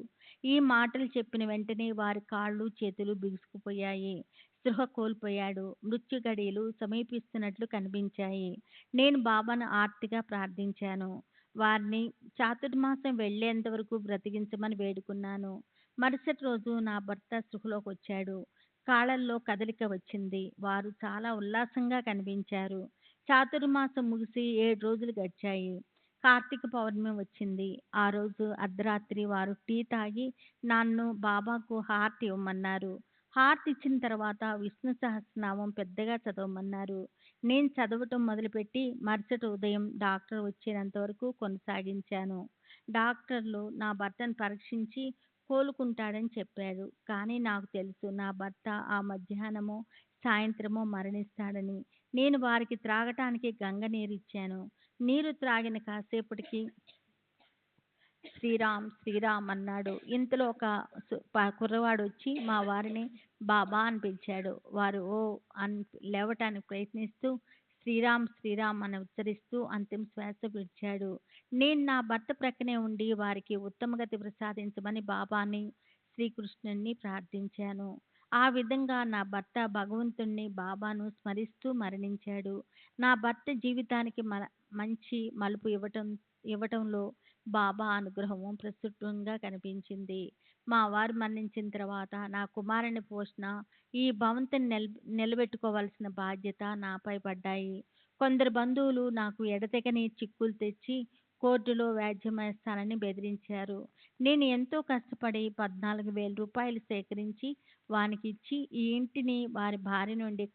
[SPEAKER 1] ఈ మాటలు చెప్పిన వెంటనే వారి కాళ్ళు, చేతులు బిగుసుకుపోయాయి. స్పృహ కోల్పోయాడు. మృత్యు గడియలు సమీపిస్తున్నట్లు కనిపించాయి. నేను బాబాను ఆర్తిగా ప్రార్థించాను. వారిని చాతుర్మాసం వెళ్లేంత వరకు బ్రతికించమని వేడుకున్నాను. మరుసటి రోజు నా భర్త స్పృహలోకి వచ్చాడు. కాళ్ళల్లో కదలిక వచ్చింది. వారు చాలా ఉల్లాసంగా కనిపించారు. చాతుర్మాసం ముగిసి 7 రోజులు గడిచాయి. కార్తీక పౌర్ణమి వచ్చింది. ఆ రోజు అర్ధరాత్రి వారు టీ తాగి నన్ను బాబాకు హారతి ఇవ్వమన్నారు. హారతి ఇచ్చిన తర్వాత విష్ణు సహస్రనామం పెద్దగా చదవమన్నారు. నేను చదవటం మొదలుపెట్టి మరుసటి ఉదయం డాక్టర్ వచ్చేంత వరకు కొనసాగించాను. డాక్టర్లు నా భర్తను పరీక్షించి కోలుకుంటాడని చెప్పారు. కానీ నాకు తెలుసు నా భర్త ఆ మధ్యాహ్నమో, సాయంత్రమో మరణిస్తాడని. నేను వారికి త్రాగటానికి గంగ నీరిచ్చాను. నీరు త్రాగిన కాసేపటికి "శ్రీరామ్, శ్రీరామ్" అన్నాడు. ఇంతలో ఒక కుర్రవాడు వచ్చి మా వారిని బాబా అని పిలిచాడు. వారు ఓ అని లేవటానికి ప్రయత్నిస్తూ "శ్రీరామ్, శ్రీరామ్" అని ఉచ్చరిస్తూ అంతిమ శ్వాస విడిచాడు. నేను నా భర్త ప్రక్కనే ఉండి వారికి ఉత్తమగతి ప్రసాదించమని బాబాని, శ్రీకృష్ణుణ్ణి ప్రార్థించాను. ఆ విధంగా నా భర్త భగవంతుణ్ణి, బాబాను స్మరిస్తూ మరణించాడు. నా భర్త జీవితానికి మంచి మలుపు ఇవ్వటంలో బాబా అనుగ్రహము ప్రస్ఫుటంగా కనిపించింది. మా వారు మరణించిన తర్వాత నా కుమారుని పోషణ, ఈ భవంతిని నిలబెట్టుకోవాల్సిన బాధ్యత నాపై పడ్డాయి. కొందరు బంధువులు నాకు ఎడతెగని చిక్కులు తెచ్చి కోర్టులో వ్యాజ్యమేస్తానని బెదిరించారు. నేను ఎంతో కష్టపడి 14,000 రూపాయలు సేకరించి వానికి ఇచ్చి ఈ ఇంటిని వారి బారి నుండి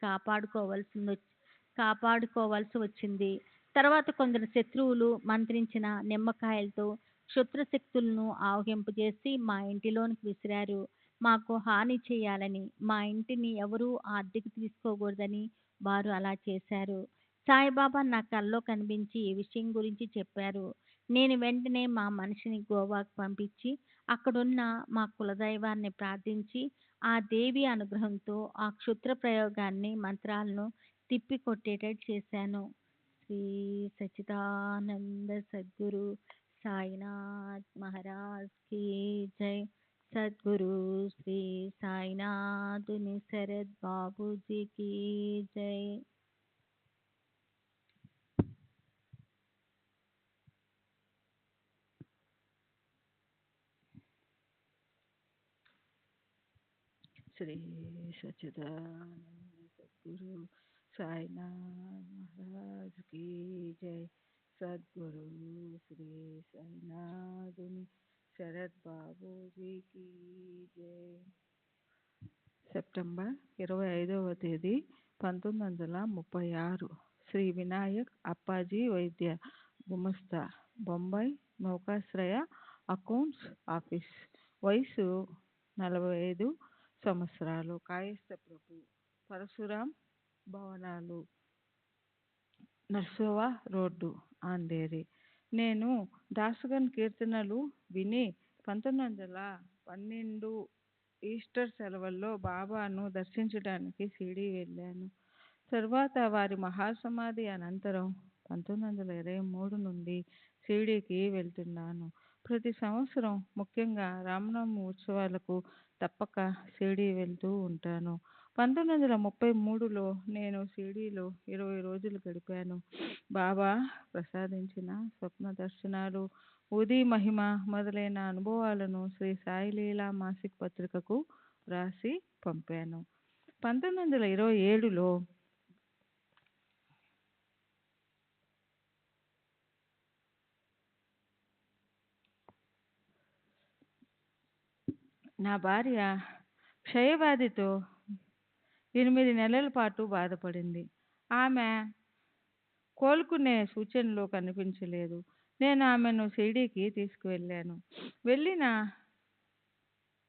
[SPEAKER 1] కాపాడుకోవాల్సి వచ్చింది. తర్వాత కొందరు శత్రువులు మంత్రించిన నిమ్మకాయలతో క్షుద్రశక్తులను ఆవహింపజేసి మా ఇంటిలోనికి విసిరారు. మాకు హాని చేయాలని, మా ఇంటిని ఎవరూ అద్దెకు తీసుకోకూడదని వారు అలా చేశారు. సాయిబాబా నా కల్లో కనిపించి ఈ విషయం గురించి చెప్పారు. నేను వెంటనే మా మనిషిని గోవాకు పంపించి అక్కడున్న మా కులదైవాన్ని ప్రార్థించి ఆ దేవి అనుగ్రహంతో ఆ క్షుద్ర ప్రయోగాన్ని, మంత్రాలను తిప్పికొట్టేటట్టు చేశాను. శ్రీ సచ్చిదానంద సద్గురు సాయినాథ్ మహారాజ్ की जय. सद्गुरु श्री साईनाथ निसरद बाबू जी की जय.
[SPEAKER 4] श्री सच्चिदानंद सद्गुरु साईनाथ महाराज की जय. सद्गुरु श्री साईनाथ शरद बाबू जी की जय. సెప్టెంబర్ 25వ తేదీ 1936 శ్రీ వినాయక్ అప్పాజీ వైద్య గుమస్తా, బొంబాయి నౌకాశ్రయ అకౌంట్స్ ఆఫీస్. వయసు 45 సంవత్సరాలు. కాయస్థ ప్రభు, పరశురాం భవనాలు, నర్సోవా రోడ్డు, ఆంధేరి. నేను దాసగన్ కీర్తనలు విని 1912 ఈస్టర్ సెలవుల్లో బాబాను దర్శించడానికి షిరిడీ వెళ్ళాను. తరువాత వారి మహాసమాధి అనంతరం 1923 నుండి షిరిడీకి వెళ్తున్నాను. ప్రతి సంవత్సరం ముఖ్యంగా రామనవమి ఉత్సవాలకు తప్పక షిరిడీ వెళ్తూ ఉంటాను. 1933లో నేను షిరిడీలో 20 రోజులు గడిపాను. బాబా ప్రసాదించిన స్వప్న దర్శనాలు, ఉదీ మహిమ మొదలైన అనుభవాలను శ్రీ సాయి లీలా మాసిక్ పత్రికకు రాసి పంపాను. 1927లో నా భార్య క్షయవ్యాధితో 8 నెలల పాటు బాధపడింది. ఆమె కోలుకునే సూచనలు కనిపించలేదు. నేను ఆమెను షిరిడీకి తీసుకువెళ్ళాను. వెళ్ళిన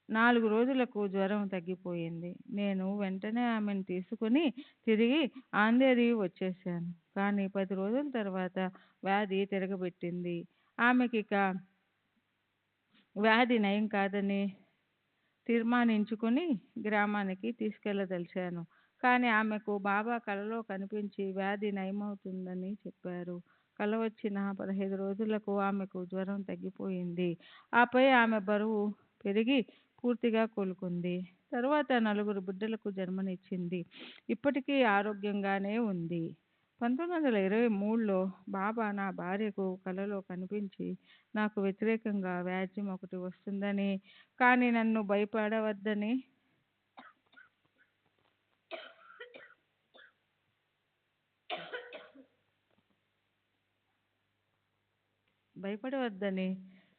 [SPEAKER 4] 4 రోజులకు జ్వరం తగ్గిపోయింది. నేను వెంటనే ఆమెను తీసుకుని తిరిగి ఆంధేరి వచ్చేశాను. కానీ 10 రోజుల తర్వాత వ్యాధి తిరగబెట్టింది. ఆమెకిక వ్యాధి నయం కాదని తీర్మానించుకుని గ్రామానికి తీసుకెళ్ళదలిచాను. కానీ ఆమెకు బాబా కలలో కనిపించి వ్యాధి నయమవుతుందని చెప్పారు. కల వచ్చిన 15 రోజులకు ఆమెకు జ్వరం తగ్గిపోయింది. ఆపై ఆమె బరువు పెరిగి పూర్తిగా కోలుకుంది. తరువాత 4 బిడ్డలకు జన్మనిచ్చింది. ఇప్పటికీ ఆరోగ్యంగానే ఉంది. 1923లో బాబా నా భార్యకు కలలో కనిపించి నాకు వ్యతిరేకంగా వ్యాజ్యం ఒకటి వస్తుందని, కానీ నన్ను భయపడవద్దని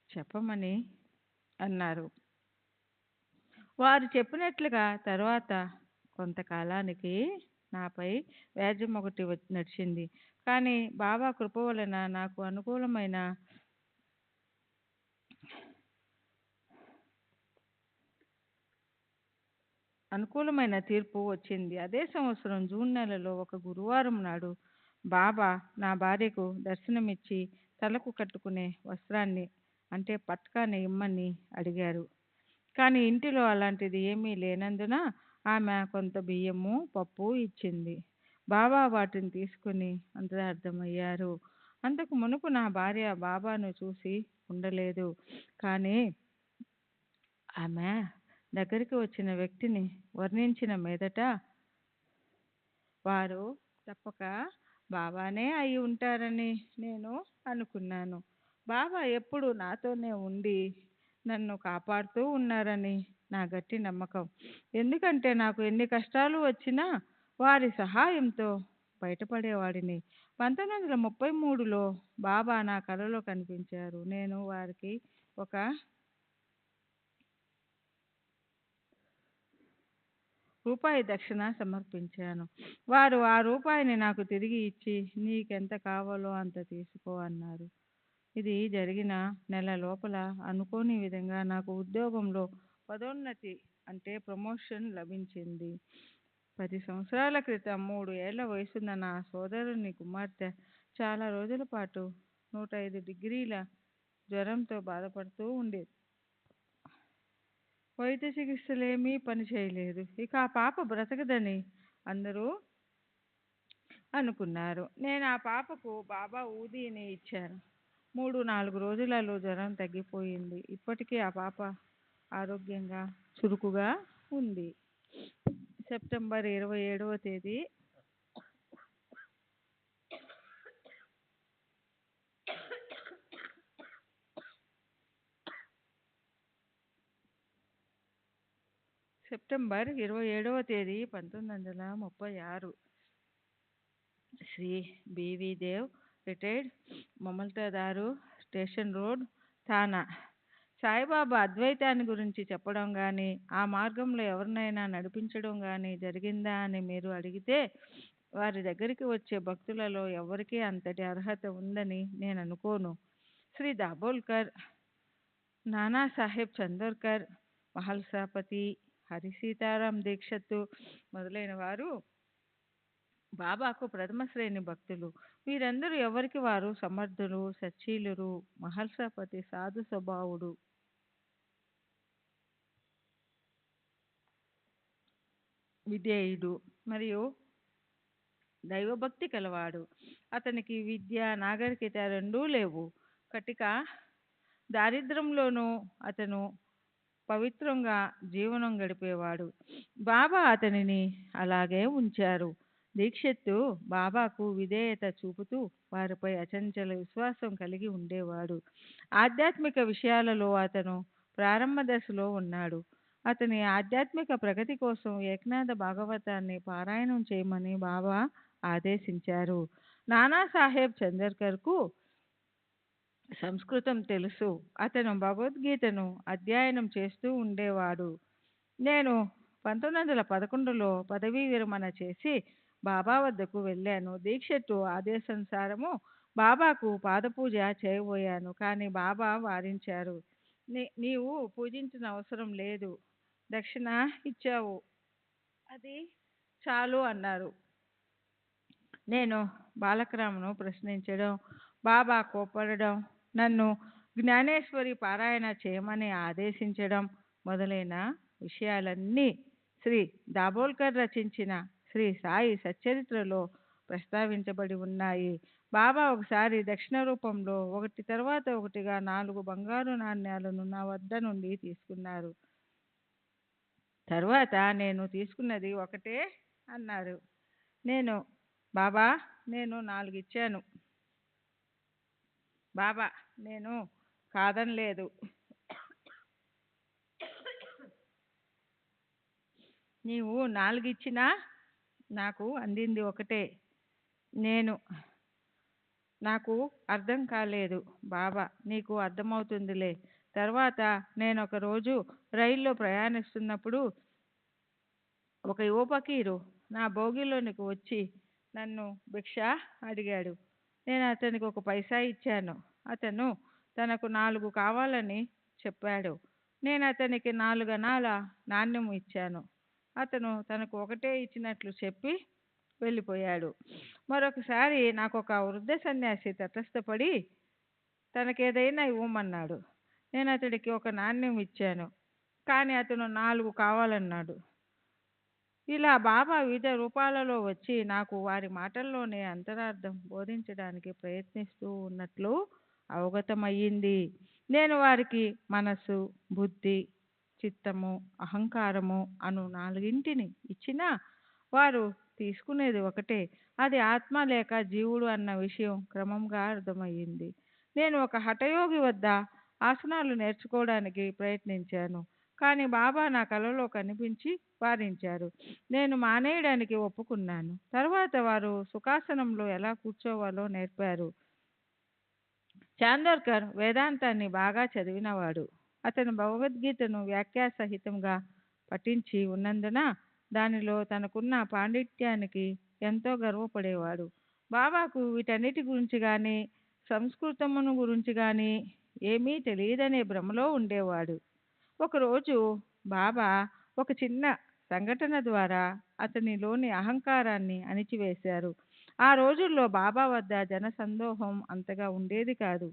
[SPEAKER 4] చెప్పమని అన్నారు. వారు చెప్పినట్లుగా తరువాత కొంతకాలానికి నాపై వ్యాజ్యం ఒకటి నడిచింది. కానీ బాబా కృప వలన నాకు అనుకూలమైన తీర్పు వచ్చింది. అదే సంవత్సరం జూన్ నెలలో ఒక గురువారం నాడు బాబా నా భార్యకు దర్శనమిచ్చి తలకు కట్టుకునే వస్త్రాన్ని అంటే పట్కాని ఇమ్మని అడిగారు. కానీ ఇంటిలో అలాంటిది ఏమీ లేనందున ఆమె కొంత బియ్యము, పప్పు ఇచ్చింది. బాబా వాటిని తీసుకుని అంతరార్థమయ్యారు. అంతకు మునుపు నా భార్య బాబాను చూసి ఉండలేదు. కానీ ఆమె దగ్గరికి వచ్చిన వ్యక్తిని వర్ణించిన మీదట వారు తప్పక బాబానే అయి ఉంటారని నేను అనుకున్నాను. బాబా ఎప్పుడు నాతోనే ఉండి నన్ను కాపాడుతూ ఉన్నారని నా గట్టి నమ్మకం. ఎందుకంటే నాకు ఎన్ని కష్టాలు వచ్చినా వారి సహాయంతో బయటపడేవాడిని. 1933లో బాబా నా కలలో కనిపించారు. నేను వారికి ఒక రూపాయి దక్షిణ సమర్పించాను. వారు ఆ రూపాయిని నాకు తిరిగి ఇచ్చి నీకెంత కావాలో అంత తీసుకో అన్నారు. ఇది జరిగిన నెల లోపల అనుకోని విధంగా నాకు ఉద్యోగంలో పదోన్నతి అంటే ప్రమోషన్ లభించింది. 10 సంవత్సరాల క్రితం 3 ఏళ్ల వయసున్న నా సోదరుని కుమార్తె చాలా రోజుల పాటు 105 డిగ్రీల జ్వరంతో బాధపడుతూ ఉండేది. వైద్య చికిత్సలేమీ పనిచేయలేదు. ఇక ఆ పాప బ్రతకదని అందరూ అనుకున్నారు. నేను ఆ పాపకు బాబా ఊదీని ఇచ్చాను. 3-4 రోజులలో జ్వరం తగ్గిపోయింది. ఇప్పటికీ ఆ పాప ఆరోగ్యంగా చురుకుగా ఉంది. సెప్టెంబర్ 27వ తేదీ సెప్టెంబర్ 27వ తేదీ 1936 శ్రీ బివి దేవ్ రిటైర్డ్ మమల్తాదారు స్టేషన్ రోడ్ థానా. సాయిబాబా అద్వైతాన్ని గురించి చెప్పడం కానీ ఆ మార్గంలో ఎవరినైనా నడిపించడం కానీ జరిగిందా అని మీరు అడిగితే వారి దగ్గరికి వచ్చే భక్తులలో ఎవరికీ అంతటి అర్హత ఉందని నేను అనుకోను. శ్రీ దాబోల్కర్, నానాసాహెబ్ చందోర్కర్, మహల్సాపతి, హరి సీతారాం దీక్షత్తు మొదలైన వారు బాబాకు ప్రథమ శ్రేణి భక్తులు. వీరందరూ ఎవరికి వారు సమర్థులు, సచ్చీలురు. మహల్సాపతి సాధు స్వభావుడు. విధేయుడు మరియు దైవభక్తి కలవాడు. అతనికి విద్య, నాగరికత రెండూ లేవు. కటిక దారిద్ర్యంలోనూ అతను పవిత్రంగా జీవనం గడిపేవాడు. బాబా అతనిని అలాగే ఉంచారు. దీక్షిత్తు బాబాకు విధేయత చూపుతూ వారిపై అచంచల విశ్వాసం కలిగి ఉండేవాడు. ఆధ్యాత్మిక విషయాలలో అతను ప్రారంభ దశలో ఉన్నాడు. అతని ఆధ్యాత్మిక ప్రగతి కోసం ఏకనాథ భాగవతాన్ని పారాయణం చేయమని బాబా ఆదేశించారు. నానాసాహెబ్ చందర్కర్కు సంస్కృతం తెలుసు. అతను భగవద్గీతను అధ్యయనం చేస్తూ ఉండేవాడు. నేను 1911లో పదవీ విరమణ చేసి బాబా వద్దకు వెళ్ళాను. దీక్షిత్తు ఆదేశానుసారము బాబాకు పాదపూజ చేయబోయాను. కానీ బాబా వారించారు. నీవు పూజించిన అవసరం లేదు, దక్షిణ ఇచ్చావు, అది చాలు అన్నారు. నేను బాలకరామును ప్రశ్నించడం, బాబా కోపడడం, నన్ను జ్ఞానేశ్వరి పారాయణ చేయమని ఆదేశించడం మొదలైన విషయాలన్నీ శ్రీ దాబోల్కర్ రచించిన శ్రీ సాయి సచ్చరిత్రలో ప్రస్తావించబడి ఉన్నాయి. బాబా ఒకసారి దక్షిణ రూపంలో ఒకటి తర్వాత ఒకటిగా 4 బంగారు నాణ్యాలను నా వద్ద నుండి తీసుకున్నారు. తర్వాత నేను తీసుకున్నది ఒకటే అన్నారు. బాబా నేను 4 ఇచ్చాను. బాబా నేను కాదనలేదు. నీవు 4 ఇచ్చినా నాకు అందింది ఒకటే. నాకు అర్థం కాలేదు. బాబా నీకు అర్థమవుతుందిలే. తర్వాత నేను ఒక రోజు రైల్లో ప్రయాణిస్తున్నప్పుడు ఒక యువ ఫకీరు నా బోగిలోనికి వచ్చి నన్ను భిక్ష అడిగాడు. నేను అతనికి 1 పైసా ఇచ్చాను. అతను తనకు 4 కావాలని చెప్పాడు. నేను అతనికి 4 అణాల నాణ్యం ఇచ్చాను. అతను తనకు ఒకటే ఇచ్చినట్లు చెప్పి వెళ్ళిపోయాడు. మరొకసారి నాకు ఒక వృద్ధ సన్యాసి తటస్థపడి తనకేదైనా ఇవ్వమన్నాడు. నేను అతడికి 1 నాణ్యం ఇచ్చాను. కానీ అతను 4 కావాలన్నాడు. ఇలా బాబా వివిధ రూపాలలో వచ్చి నాకు వారి మాటల్లోనే అంతరార్థం బోధించడానికి ప్రయత్నిస్తూ ఉన్నట్లు అవగతమయ్యింది. నేను వారికి మనసు, బుద్ధి, చిత్తము, అహంకారము అను 4 ఇచ్చినా వారు తీసుకునేది ఒకటే. అది ఆత్మ లేక జీవుడు అన్న విషయం క్రమంగా అర్థమయ్యింది. నేను ఒక హఠయోగి వద్ద ఆసనాలు నేర్చుకోవడానికి ప్రయత్నించాను. కానీ బాబా నా కలలో కనిపించి వారించారు. నేను మానేయడానికి ఒప్పుకున్నాను. తర్వాత వారు సుఖాసనంలో ఎలా కూర్చోవాలో నేర్పారు. చాందోర్కర్ వేదాంతాన్ని బాగా చదివినవాడు. అతను భగవద్గీతను వ్యాఖ్యాసహితంగా పఠించి ఉన్నందున దానిలో తనకున్న పాండిత్యానికి ఎంతో గర్వపడేవాడు. బాబాకు వీటన్నిటి గురించి కానీ సంస్కృతమును గురించి కానీ ఏమీ తెలియదనే భ్రమలో ఉండేవాడు. ఒకరోజు బాబా ఒక చిన్న సంఘటన ద్వారా అతనిలోని అహంకారాన్ని అణిచివేశారు. ఆ రోజుల్లో బాబా వద్ద జనసందోహం అంతగా ఉండేది కాదు.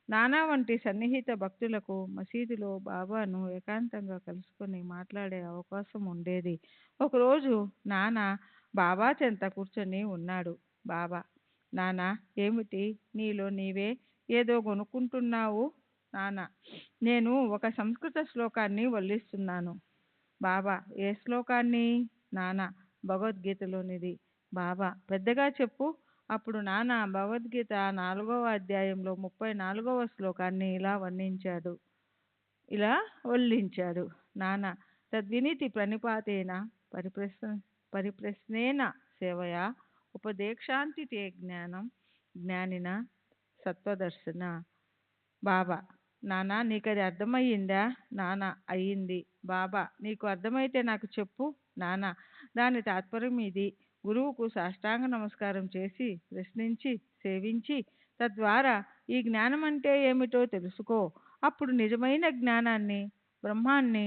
[SPEAKER 4] నానా వంటి సన్నిహిత భక్తులకు మసీదులో బాబాను ఏకాంతంగా కలుసుకొని మాట్లాడే అవకాశం ఉండేది. ఒకరోజు నానా బాబా చెంత కూర్చొని ఉన్నాడు. బాబా, నానా ఏమిటి నీలో నీవే ఏదో కొనుక్కుంటున్నావు? నానా, నేను ఒక సంస్కృత శ్లోకాన్ని వల్లిస్తున్నాను. బాబా, ఏ శ్లోకాన్ని? నానా, భగవద్గీతలోనిది. బాబా, పెద్దగా చెప్పు. అప్పుడు నానా భగవద్గీత 4వ అధ్యాయంలో 34వ శ్లోకాన్ని ఇలా వల్లించాడు. నానా, తద్వినీతి ప్రణిపాతేన పరిప్రశ్నేన సేవయా ఉపదేక్షాంతి తే జ్ఞానం జ్ఞానిన సత్వదర్శన. బాబా, నానా నీకది అర్థమయ్యిందా? నానా, అయ్యింది. బాబా, నీకు అర్థమైతే నాకు చెప్పు. నానా, దాని తాత్పర్యం ఇది. గురువుకు సాష్టాంగ నమస్కారం చేసి ప్రశ్నించి సేవించి తద్వారా ఈ జ్ఞానం అంటే ఏమిటో తెలుసుకో. అప్పుడు నిజమైన జ్ఞానాన్ని, బ్రహ్మాన్ని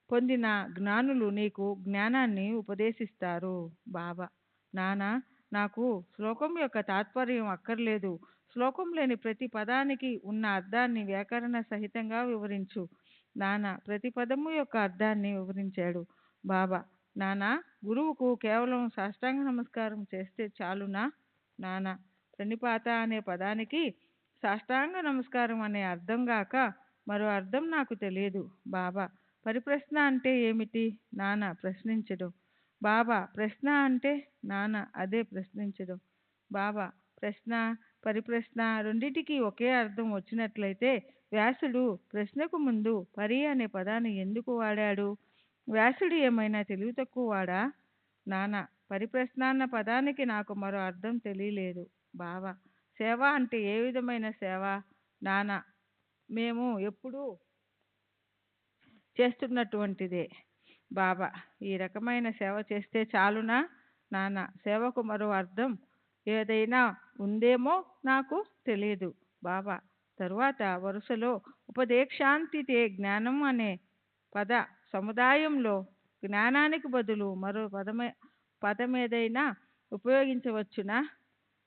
[SPEAKER 4] పొందిన జ్ఞానులు నీకు జ్ఞానాన్ని ఉపదేశిస్తారు. బాబా, నానా, నాకు శ్లోకం యొక్క తాత్పర్యం అక్కర్లేదు. శ్లోకం లేని ప్రతి పదానికి ఉన్న అర్థాన్ని వ్యాకరణ సహితంగా వివరించు. నానా ప్రతి పదము యొక్క అర్థాన్ని వివరించాడు. బాబా, నానా, గురువుకు కేవలం సాష్టాంగ నమస్కారం చేస్తే చాలునా? నానా, ప్రణిపాత అనే పదానికి సాష్టాంగ నమస్కారం అనే అర్థం గాక మరో అర్థం నాకు తెలియదు. బాబా, పరిప్రశ్న అంటే ఏమిటి? నానా, ప్రశ్నించడం. బాబా, ప్రశ్న అంటే? నానా, అదే ప్రశ్నించడం. బాబా, ప్రశ్న పరిప్రశ్న రెండిటికి ఒకే అర్థం వచ్చినట్లయితే వ్యాసుడు ప్రశ్నకు ముందు పరి అనే పదాన్ని ఎందుకు వాడాడు? వ్యాసుడు ఏమైనా తెలివి తక్కువ వాడా? నానా, పరిప్రశ్న అన్న పదానికి నాకు మరో అర్థం తెలియలేదు. బావా, సేవ అంటే ఏ విధమైన సేవ? నానా, మేము ఎప్పుడూ చేస్తున్నటువంటిదే. బాబా, ఈ రకమైన సేవ చేస్తే చాలునా? నానా, సేవకు మరో అర్థం ఏదైనా ఉందేమో నాకు తెలియదు. బాబా, తరువాత వరుసలో ఉపదేక్షాంతితే జ్ఞానం అనే పద సముదాయంలో జ్ఞానానికి బదులు మరో పదమేదైనా ఉపయోగించవచ్చునా?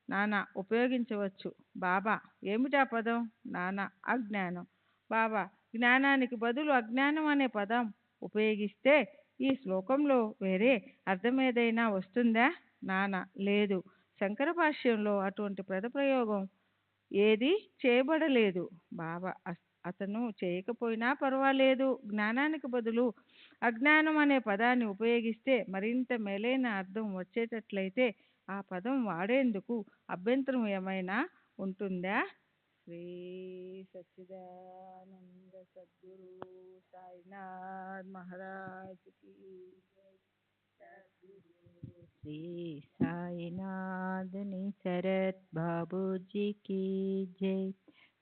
[SPEAKER 4] నానా, ఉపయోగించవచ్చు. బాబా, ఏమిటా పదం? నానా, అజ్ఞానం. బాబా, జ్ఞానానికి బదులు అజ్ఞానం అనే పదం ఉపయోగిస్తే ఈ శ్లోకంలో వేరే అర్థం ఏదైనా వస్తుందా? నానా, లేదు. శంకర భాష్యంలో అటువంటి పదప్రయోగం ఏది చేయబడలేదు. బాబా, అతను చేయకపోయినా పర్వాలేదు. జ్ఞానానికి బదులు అజ్ఞానం అనే పదాన్ని ఉపయోగిస్తే మరింత మేలైన అర్థం వచ్చేటట్లయితే ఆ పదం వాడేందుకు అభ్యంతరం ఏమైనా ఉంటుందా? శ్రీ సచ్చిదానంద సద్గురు సాయినాథ్ మహారాజ్ కి శ్రీ సాయినాథుని శరత్ బాబూజీకి జై.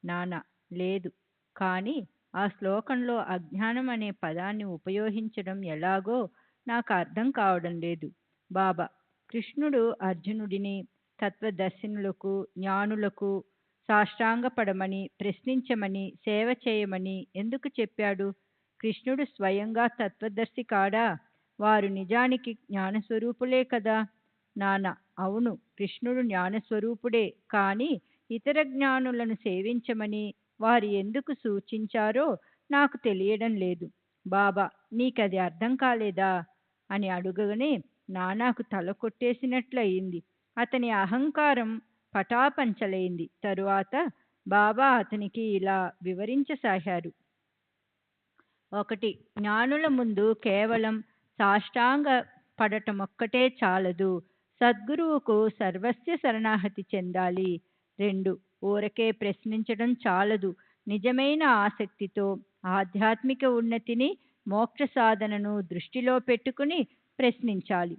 [SPEAKER 4] నానా, లేదు. కానీ ఆ శ్లోకంలో అజ్ఞానం అనే పదాన్ని ఉపయోగించడం ఎలాగో నాకు అర్థం కావడం లేదు. బాబా, కృష్ణుడు అర్జునుడిని తత్వదర్శనులకు జ్ఞానులకు సాష్టాంగపడమని, ప్రశ్నించమని, సేవ చేయమని ఎందుకు చెప్పాడు? కృష్ణుడు స్వయంగా తత్వదర్శి కాడా? వారు నిజానికి జ్ఞానస్వరూపులే కదా? నానా, అవును, కృష్ణుడు జ్ఞానస్వరూపుడే. కానీ ఇతర జ్ఞానులను సేవించమని వారు ఎందుకు సూచించారో నాకు తెలియడం లేదు. బాబా, నీకది అర్థం కాలేదా అని అడుగగానే నానాకు తల కొట్టేసినట్లు అయింది. అతని అహంకారం పటాపంచలైంది. తరువాత బాబా అతనికి ఇలా వివరించసాగారు. 1. జ్ఞానుల ముందు కేవలం సాష్టాంగ పడటమొక్కటే చాలదు. సద్గురువుకు సర్వస్వ శరణాగతి చెందాలి. 2. ఊరకే ప్రశ్నించడం చాలదు. నిజమైన ఆసక్తితో ఆధ్యాత్మిక ఉన్నతిని, మోక్ష సాధనను దృష్టిలో పెట్టుకుని ప్రశ్నించాలి.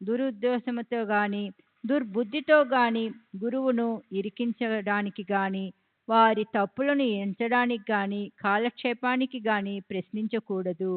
[SPEAKER 4] దురుద్దేశముతో గాని దుర్బుద్ధితో గాని గురువును ఇరికించడానికి గాని వారి తప్పులను ఎంచడానికి గాని కాలక్షేపానికి గాని ప్రశ్నించకూడదు.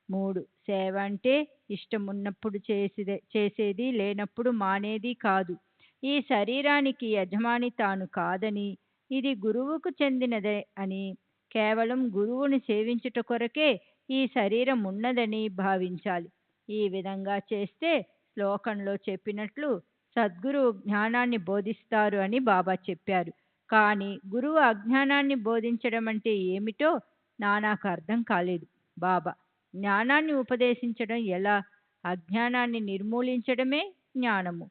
[SPEAKER 4] 3. సేవ అంటే ఇష్టమున్నప్పుడు చేసేది, లేనప్పుడు మానేది కాదు. ఈ శరీరానికి యజమాని తాను కాదని, ఇది గురువుకు చెందినదే అని, కేవలం గురువుని సేవించుట కొరకే ఈ శరీరం ఉన్నదని భావించాలి. ఈ విధంగా చేస్తే శ్లోకంలో చెప్పినట్లు సద్గురువు జ్ఞానాన్ని బోధిస్తారు అని బాబా చెప్పారు. కానీ గురువు అజ్ఞానాన్ని బోధించడం అంటే ఏమిటో నానాకు అర్థం కాలేదు. బాబా, జ్ఞానాన్ని ఉపదేశించడం ఎలా? అజ్ఞానాన్ని నిర్మూలించడమే జ్ఞానము.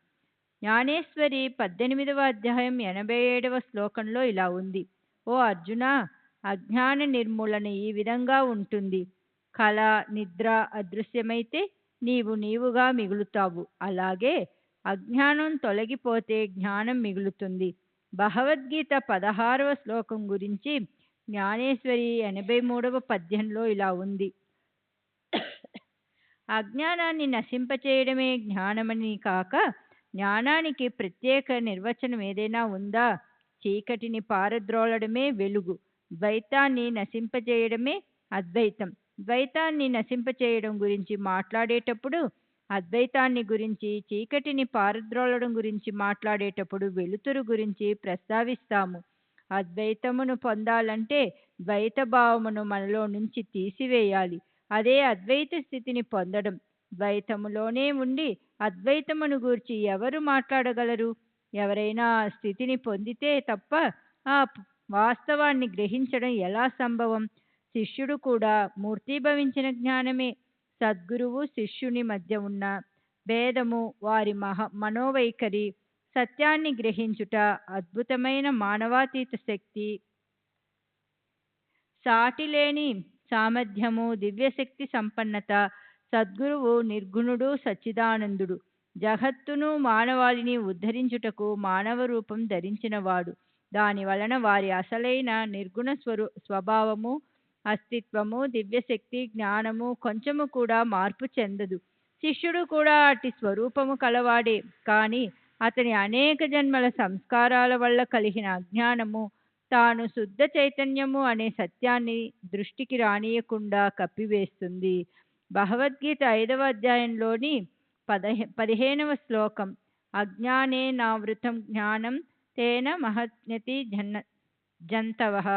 [SPEAKER 4] జ్ఞానేశ్వరి 18వ అధ్యాయం 87వ శ్లోకంలో ఇలా ఉంది. ఓ అర్జున, అజ్ఞాన నిర్మూలన ఈ విధంగా ఉంటుంది. కళ, నిద్ర అదృశ్యమైతే నీవు నీవుగా మిగులుతావు. అలాగే అజ్ఞానం తొలగిపోతే జ్ఞానం మిగులుతుంది. భగవద్గీత 16వ శ్లోకం గురించి జ్ఞానేశ్వరి 83వ పద్యంలో ఇలా ఉంది. అజ్ఞానాన్ని నశింపచేయడమే జ్ఞానమని కాక జ్ఞానానికి ప్రత్యేక నిర్వచనం ఏదైనా ఉందా? చీకటిని పారద్రోలడమే వెలుగు. ద్వైతాన్ని నశింపచేయడమే అద్వైతం. ద్వైతాన్ని నశింపచేయడం గురించి మాట్లాడేటప్పుడు అద్వైతాన్ని గురించి, చీకటిని పారద్రోలడం గురించి మాట్లాడేటప్పుడు వెలుతురు గురించి ప్రస్తావిస్తాము. అద్వైతమును పొందాలంటే ద్వైత భావమును మనలో నుంచి తీసివేయాలి. అదే అద్వైత స్థితిని పొందడం. ద్వైతములోనే ఉండి అద్వైతమును గూర్చి ఎవరు మాట్లాడగలరు? ఎవరైనా ఆ స్థితిని పొందితే తప్ప ఆ వాస్తవాన్ని గ్రహించడం ఎలా సంభవం? శిష్యుడు కూడా మూర్తీభవించిన జ్ఞానమే
[SPEAKER 5] సద్గురువు శిష్యుని మధ్య ఉన్న భేదము, వారి మనోవైఖరి, సత్యాన్ని గ్రహించుట, అద్భుతమైన మానవాతీత శక్తి, సాటిలేని సామర్థ్యము, దివ్యశక్తి సంపన్నత. సద్గురువు నిర్గుణుడు, సచ్చిదానందుడు, జగత్తును మానవాళిని ఉద్ధరించుటకు మానవ రూపం ధరించినవాడు. దాని వలన వారి అసలైన నిర్గుణ స్వభావము, అస్తిత్వము, దివ్యశక్తి, జ్ఞానము కొంచెము కూడా మార్పు చెందదు. శిష్యుడు కూడా అట్టి స్వరూపము కలవాడే, కానీ అతని అనేక జన్మల సంస్కారాల వల్ల కలిగిన అజ్ఞానము తాను శుద్ధ చైతన్యము అనే సత్యాన్ని దృష్టికి రానియకుండా కప్పివేస్తుంది. భగవద్గీత 5వ అధ్యాయంలోని 15వ శ్లోకం, అజ్ఞానే నావృతం జ్ఞానం తేన మహత్యతి జంతవః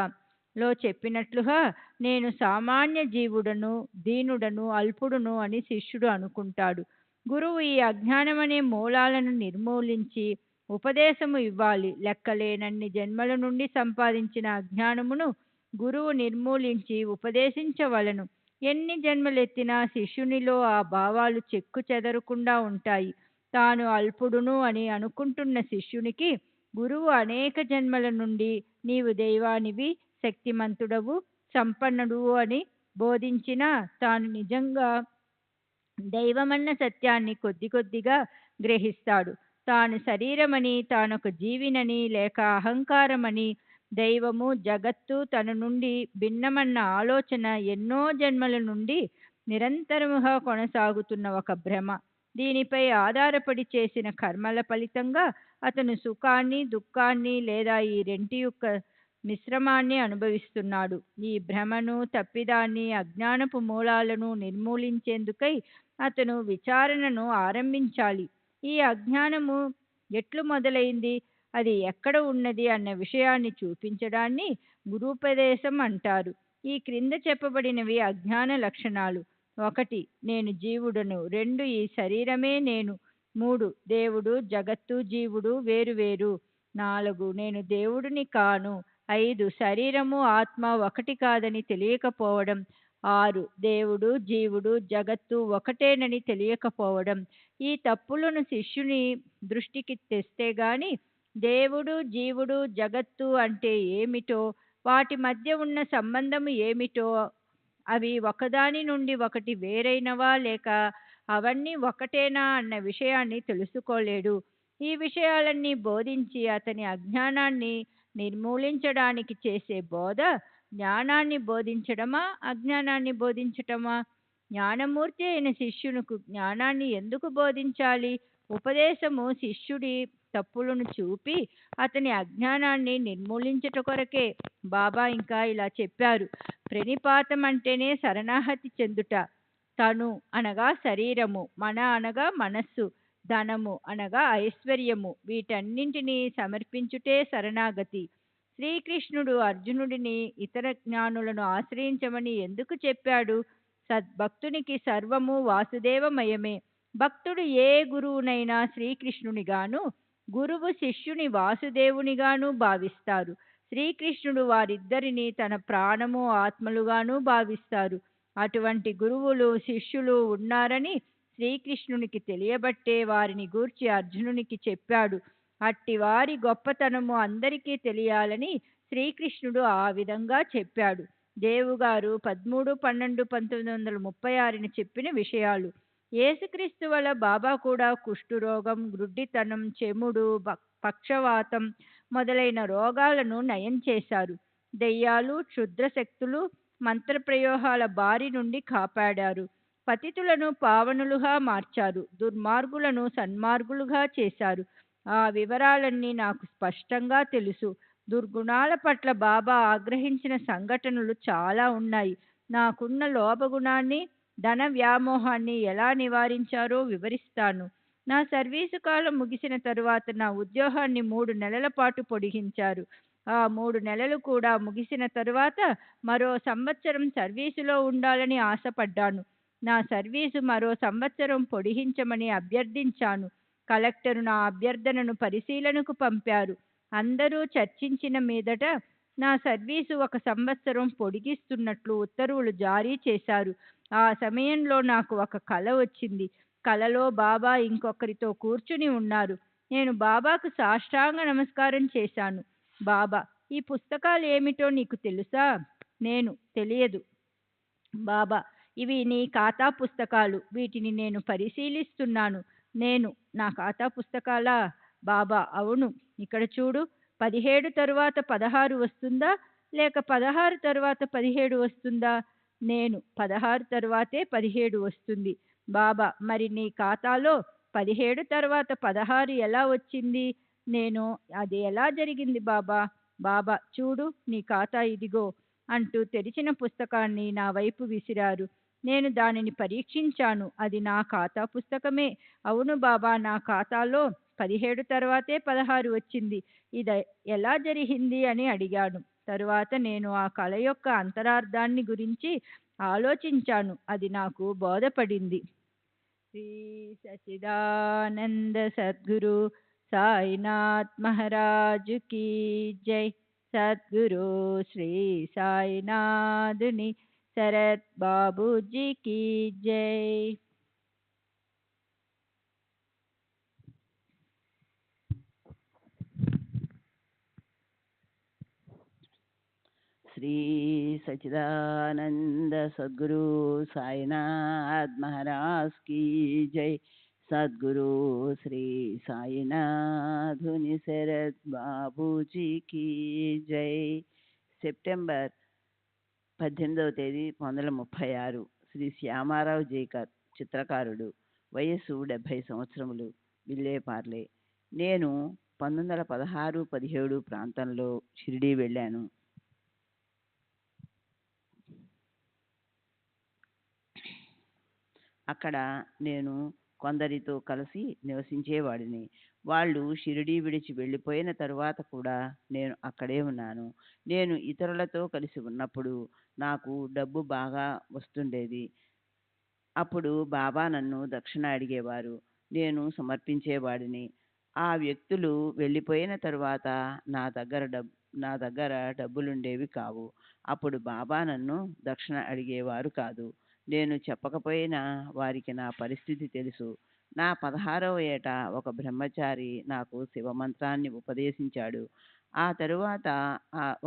[SPEAKER 5] లో చెప్పినట్లుగా నేను సామాన్య జీవుడను, దీనుడను, అల్పుడును అని శిష్యుడు అనుకుంటాడు. గురువు ఈ అజ్ఞానమనే మూలాలను నిర్మూలించి ఉపదేశము ఇవ్వాలి. లెక్కలేనన్ని జన్మల నుండి సంపాదించిన అజ్ఞానమును గురువు నిర్మూలించి ఉపదేశించవలను. ఎన్ని జన్మలెత్తినా శిష్యునిలో ఆ భావాలు చెక్కు చెదరకుండా ఉంటాయి. తాను అల్పుడును అని అనుకుంటున్న శిష్యునికి గురువు అనేక జన్మల నుండి నీవు దైవానివి, శక్తిమంతుడవు, సంపన్నుడు అని బోధించినా తాను నిజంగా దైవమన్న సత్యాన్ని కొద్ది కొద్దిగా గ్రహిస్తాడు. తాను శరీరమని, తానొక జీవినని, లేక అహంకారమని, దైవము, జగత్తు తన నుండి భిన్నమన్న ఆలోచన ఎన్నో జన్మల నుండి నిరంతరముగా కొనసాగుతున్న ఒక భ్రమ. దీనిపై ఆధారపడి చేసిన కర్మల ఫలితంగా అతను సుఖాన్ని, దుఃఖాన్ని లేదా ఈ రెంటి యొక్క మిశ్రమాన్ని అనుభవిస్తున్నాడు. ఈ భ్రమను, తప్పిదాన్ని, అజ్ఞానపు మూలాలను నిర్మూలించేందుకై అతను విచారణను ఆరంభించాలి. ఈ అజ్ఞానము ఎట్లు మొదలైంది, అది ఎక్కడ ఉన్నది అన్న విషయాన్ని చూపించడాన్ని గురూపదేశం అంటారు. ఈ క్రింద చెప్పబడినవి అజ్ఞాన లక్షణాలు. 1. నేను జీవుడను. 2. ఈ శరీరమే నేను. 3. దేవుడు, జగత్తు, జీవుడు వేరువేరు. 4. నేను దేవుడిని కాను. 5. శరీరము, ఆత్మ ఒకటి కాదని తెలియకపోవడం. 6. దేవుడు, జీవుడు, జగత్తు ఒకటేనని తెలియకపోవడం. ఈ తప్పులను శిష్యుని దృష్టికి తెస్తే గాని దేవుడు, జీవుడు, జగత్తు అంటే ఏమిటో, వాటి మధ్య ఉన్న సంబంధము ఏమిటో, అవి ఒకదాని నుండి ఒకటి వేరైనవా లేక అవన్నీ ఒకటేనా అన్న విషయాన్ని తెలుసుకోలేడు. ఈ విషయాలన్నీ బోధించి అతని అజ్ఞానాన్ని నిర్మూలించడానికి చేసే బోధ జ్ఞానాన్ని బోధించడమా, అజ్ఞానాన్ని బోధించటమా? జ్ఞానమూర్తి అయిన శిష్యునికి జ్ఞానాన్ని ఎందుకు బోధించాలి? ఉపదేశము శిష్యుడి తప్పులను చూపి అతని అజ్ఞానాన్ని నిర్మూలించట కొరకే. బాబా ఇంకా ఇలా చెప్పారు, ప్రణిపాతం అంటేనే శరణాగతి చెందుట. తను అనగా శరీరము, మన అనగా మనస్సు, ధనము అనగా ఐశ్వర్యము, వీటన్నింటినీ సమర్పించుటే శరణాగతి. శ్రీకృష్ణుడు అర్జునుడిని ఇతర జ్ఞానులను ఆశ్రయించమని ఎందుకు చెప్పాడు? సద్భక్తునికి సర్వము వాసుదేవమయమే. భక్తుడు ఏ గురువునైనా శ్రీకృష్ణునిగాను, గురువు శిష్యుని వాసుదేవునిగాను భావిస్తారు. శ్రీకృష్ణుడు వారిద్దరిని తన ప్రాణము, ఆత్మలుగాను భావిస్తారు. అటువంటి గురువులు, శిష్యులు ఉన్నారని శ్రీకృష్ణునికి తెలియబట్టే వారిని గూర్చి అర్జునునికి చెప్పాడు. అట్టి వారి గొప్పతనము అందరికీ తెలియాలని శ్రీకృష్ణుడు ఆ విధంగా చెప్పాడు. దేవుగారు 13-12-1936 చెప్పిన విషయాలు. యేసుక్రీస్తు వల్ల బాబా కూడా కుష్ఠురోగం, గ్రుడ్డితనం, చెముడు, పక్షవాతం మొదలైన రోగాలను నయం చేశారు. దెయ్యాలు, క్షుద్రశక్తులు, మంత్రప్రయోగాల బారి నుండి కాపాడారు. పతితులను పావనులుగా మార్చారు. దుర్మార్గులను సన్మార్గులుగా చేశారు. ఆ వివరాలన్నీ నాకు స్పష్టంగా తెలుసు. దుర్గుణాల పట్ల బాబా ఆగ్రహించిన సంఘటనలు చాలా ఉన్నాయి. నాకున్న లోభగుణాన్ని, ధన వ్యామోహాన్ని ఎలా నివారించారో వివరిస్తాను. నా సర్వీసు కాలం ముగిసిన తరువాత నా ఉద్యోగాన్ని 3 నెలల పాటు పొడిగించారు. ఆ 3 నెలలు కూడా ముగిసిన తరువాత మరో సంవత్సరం సర్వీసులో ఉండాలని ఆశపడ్డాను. నా సర్వీసు మరో సంవత్సరం పొడిగించమని అభ్యర్థించాను. కలెక్టరు నా అభ్యర్థనను పరిశీలనకు పంపారు. అందరూ చర్చించిన మీదట నా సర్వీసు 1 సంవత్సరం పొడిగిస్తున్నట్లు ఉత్తర్వులు జారీ చేశారు. ఆ సమయంలో నాకు ఒక కల వచ్చింది. కలలో బాబా ఇంకొకరితో కూర్చుని ఉన్నారు. నేను బాబాకు సాష్టాంగ నమస్కారం చేశాను. బాబా, ఈ పుస్తకాలు ఏమిటో నీకు తెలుసా? నేను, తెలియదు బాబా. ఇవి నీ ఖాతా పుస్తకాలు. వీటిని నేను పరిశీలిస్తున్నాను. నేను, నా ఖాతా పుస్తకాలా? బాబా, అవును. ఇక్కడ చూడు. 17 తరువాత 16 వస్తుందా లేక 16 తరువాత 17 వస్తుందా? నేను, 16 తరువాతే 17 వస్తుంది. బాబా, మరి నీ ఖాతాలో 17 తర్వాత 16 ఎలా వచ్చింది? నేను, అది ఎలా జరిగింది బాబా? బాబా, చూడు, నీ ఖాతా ఇదిగో అంటూ తెరిచిన పుస్తకాన్ని నా వైపు విసిరారు. నేను దానిని పరీక్షించాను. అది నా ఖాతా పుస్తకమే. అవును బాబా, నా ఖాతాలో 17 తర్వాతే 16 వచ్చింది. ఇది ఎలా జరిగింది అని అడిగాను. తరువాత నేను ఆ కళ యొక్క అంతరార్థాన్ని గురించి ఆలోచించాను. అది నాకు బోధపడింది. శ్రీ సచిదానంద సద్గురు సాయినాథ్ మహారాజు కీ జై. సద్గురు శ్రీ సాయినాథుని శరత్ బాబూజీ కీ జై.
[SPEAKER 6] శ్రీ సచిదానంద సద్గురు సాయినాథ్ మహారాజ్ కీ జై. సద్గురు శ్రీ సాయినాథుని శరత్ బాబూజీ కీ జై. సెప్టెంబర్ 18వ తేదీ 1936. శ్రీ శ్యామారావు జైకర్, చిత్రకారుడు. వయస్సు 70 సంవత్సరములు. విల్లేపార్లే. నేను 1916-17 ప్రాంతంలో షిరిడీ వెళ్ళాను. అక్కడ నేను కొందరితో కలిసి నివసించేవాడిని. వాళ్ళు షిరిడీ విడిచి వెళ్ళిపోయిన తరువాత కూడా నేను అక్కడే ఉన్నాను. నేను ఇతరులతో కలిసి ఉన్నప్పుడు నాకు డబ్బు బాగా వస్తుండేది. అప్పుడు బాబా నన్ను దక్షిణ అడిగేవారు. నేను సమర్పించేవాడిని. ఆ వ్యక్తులు వెళ్ళిపోయిన తరువాత నా దగ్గర డబ్బులుండేవి కావు. అప్పుడు బాబా నన్ను దక్షిణ అడిగేవారు కాదు. నేను చెప్పకపోయినా వారికి నా పరిస్థితి తెలుసు. నా 16వ ఏట ఒక బ్రహ్మచారి నాకు శివమంత్రాన్ని ఉపదేశించాడు. ఆ తరువాత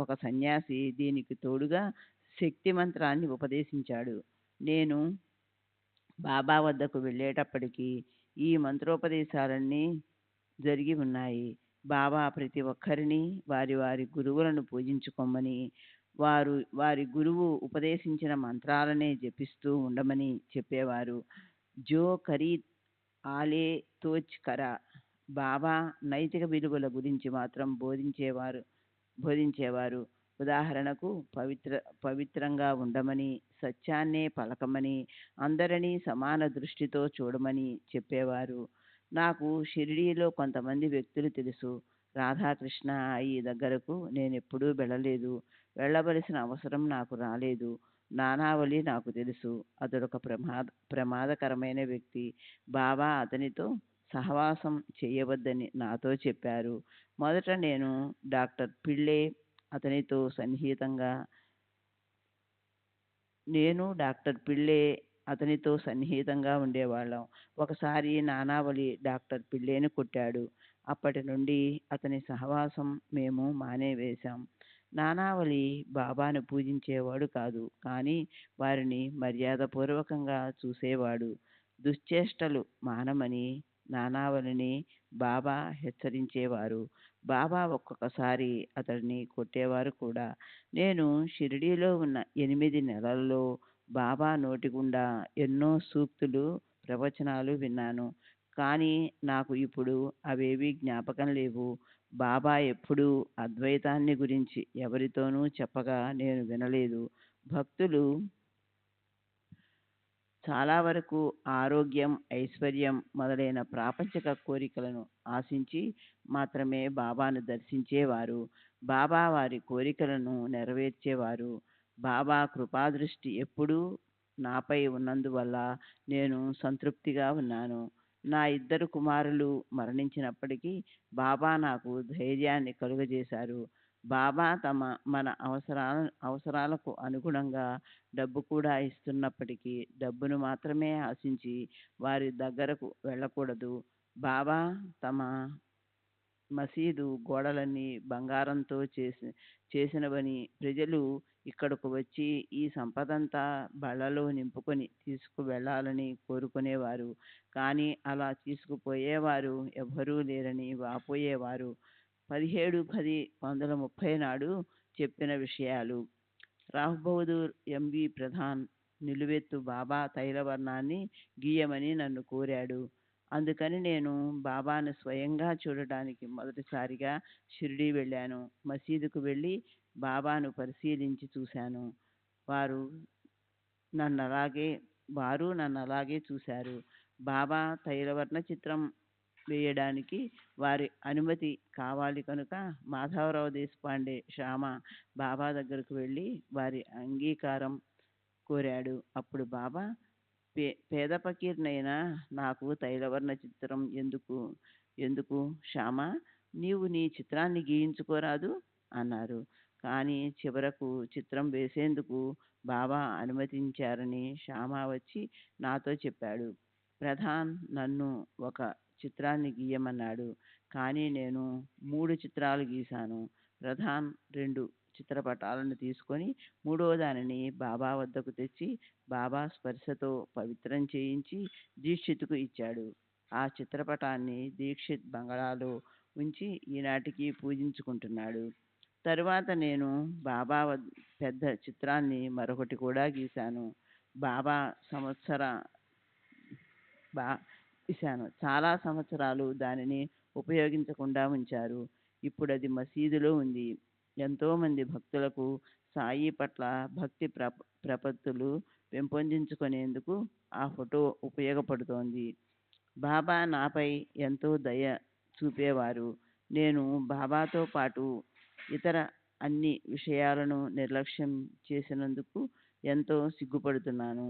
[SPEAKER 6] ఒక సన్యాసి దీనికి తోడుగా శక్తి మంత్రాన్ని ఉపదేశించాడు. నేను బాబా వద్దకు వెళ్ళేటప్పటికీ ఈ మంత్రోపదేశాలన్నీ జరిగి ఉన్నాయి. బాబా ప్రతి ఒక్కరిని వారి వారి గురువులను పూజించుకోమని, వారి గురువు ఉపదేశించిన మంత్రాలనే జపిస్తూ ఉండమని చెప్పేవారు. జో ఖరీద్ ఆలే తోచ్ కరా. బాబా నైతిక విలువల గురించి మాత్రం బోధించేవారు. ఉదాహరణకు పవిత్రంగా ఉండమని, సత్యాన్నే పలకమని, అందరినీ సమాన దృష్టితో చూడమని చెప్పేవారు. నాకు షిరిడీలో కొంతమంది వ్యక్తులు తెలుసు. రాధాకృష్ణ అయ్యి దగ్గరకు నేనెప్పుడూ వెళ్ళలేదు. వెళ్ళవలసిన అవసరం నాకు రాలేదు. నానావళి నాకు తెలుసు. అతడొక ప్రమాదకరమైన వ్యక్తి. బాబా అతనితో సహవాసం చేయవద్దని నాతో చెప్పారు. మొదట నేను డాక్టర్ పిళ్ళే అతనితో సన్నిహితంగా ఉండేవాళ్ళం. ఒకసారి నానావళి డాక్టర్ పిళ్ళేని కొట్టాడు. అప్పటి నుండి అతని సహవాసం మేము మానేవేశాం. నానావళి బాబాను పూజించేవాడు కాదు, కానీ వారిని మర్యాదపూర్వకంగా చూసేవాడు. దుశ్చేష్టలు మానమని నానావళిని బాబా హెచ్చరించేవారు. బాబా ఒక్కొక్కసారి అతడిని కొట్టేవారు కూడా. నేను షిరిడీలో ఉన్న 8 నెలల్లో బాబా నోటి గుండా ఎన్నో సూక్తులు, ప్రవచనాలు విన్నాను. కానీ నాకు ఇప్పుడు అవేవీ జ్ఞాపకం లేవు. బాబా ఎప్పుడూ అద్వైతాన్ని గురించి ఎవరితోనూ చెప్పగా నేను వినలేదు. భక్తులు చాలా వరకు ఆరోగ్యం, ఐశ్వర్యం మొదలైన ప్రాపంచిక కోరికలను ఆశించి మాత్రమే బాబాను దర్శించేవారు. బాబా వారి కోరికలను నెరవేర్చేవారు. బాబా కృపాదృష్టి ఎప్పుడూ నాపై ఉన్నందువల్ల నేను సంతృప్తిగా ఉన్నాను. నా 2 కుమారులు మరణించినప్పటికీ బాబా నాకు ధైర్యాన్ని కలుగజేశారు. బాబా మన అవసరాలకు అనుగుణంగా డబ్బు కూడా ఇస్తున్నప్పటికీ డబ్బును మాత్రమే ఆశించి వారి దగ్గరకు వెళ్ళకూడదు. బాబా తమ మసీదు గోడలన్నీ బంగారంతో చేసినవని, ప్రజలు ఇక్కడకు వచ్చి ఈ సంపదంతా బళ్ళలో నింపుకొని తీసుకువెళ్ళాలని కోరుకునేవారు. కానీ అలా తీసుకుపోయేవారు ఎవ్వరూ లేరని వాపోయేవారు. 17/10/1930 నాడు చెప్పిన విషయాలు. రావ్ బహదూర్ ఎంవి ప్రధాన్ నిలువెత్తు బాబా తైలవర్ణాన్ని గీయమని నన్ను కోరాడు. అందుకని నేను బాబాను స్వయంగా చూడడానికి మొదటిసారిగా షిరిడీ వెళ్ళాను. మసీదుకు వెళ్ళి బాబాను పరిశీలించి చూశాను. వారు నన్నలాగే చూశారు. బాబా తైలవర్ణ చిత్రం వేయడానికి వారి అనుమతి కావాలి కనుక మాధవరావు దేశపాండే శ్యామ బాబా దగ్గరకు వెళ్ళి వారి అంగీకారం కోరాడు. అప్పుడు బాబా, పేద ఫకీర్నైనా నాకు తైలవర్ణ చిత్రం ఎందుకు శ్యామ, నీవు నీ చిత్రాన్ని గీయించుకోరాదు అన్నారు. కానీ చివరకు చిత్రం వేసేందుకు బాబా అనుమతించారని శ్యామ వచ్చి నాతో చెప్పాడు. ప్రధాన్ నన్ను ఒక చిత్రాన్ని గీయమన్నాడు. కానీ నేను 3 చిత్రాలు గీశాను. ప్రధాన్ 2 చిత్రపటాలను తీసుకొని 3వ దానిని బాబా వద్దకు తెచ్చి బాబా స్పర్శతో పవిత్రం చేయించి దీక్షిత్కు ఇచ్చాడు. ఆ చిత్రపటాన్ని దీక్షిత్ బంగళాలో ఉంచి ఈనాటికి పూజించుకుంటున్నాడు. తరువాత నేను బాబా పెద్ద చిత్రాన్ని మరొకటి కూడా గీశాను. చాలా సంవత్సరాలు దానిని ఉపయోగించకుండా ఉంచారు. ఇప్పుడు అది మసీదులో ఉంది. ఎంతోమంది భక్తులకు సాయి పట్ల భక్తి ప్రపత్తులు పెంపొందించుకునేందుకు ఆ ఫోటో ఉపయోగపడుతోంది. బాబా నాపై ఎంతో దయ చూపేవారు. నేను బాబాతో పాటు ఇతర అన్ని విషయాలను నిర్లక్ష్యం చేసినందుకు ఎంతో సిగ్గుపడుతున్నాను.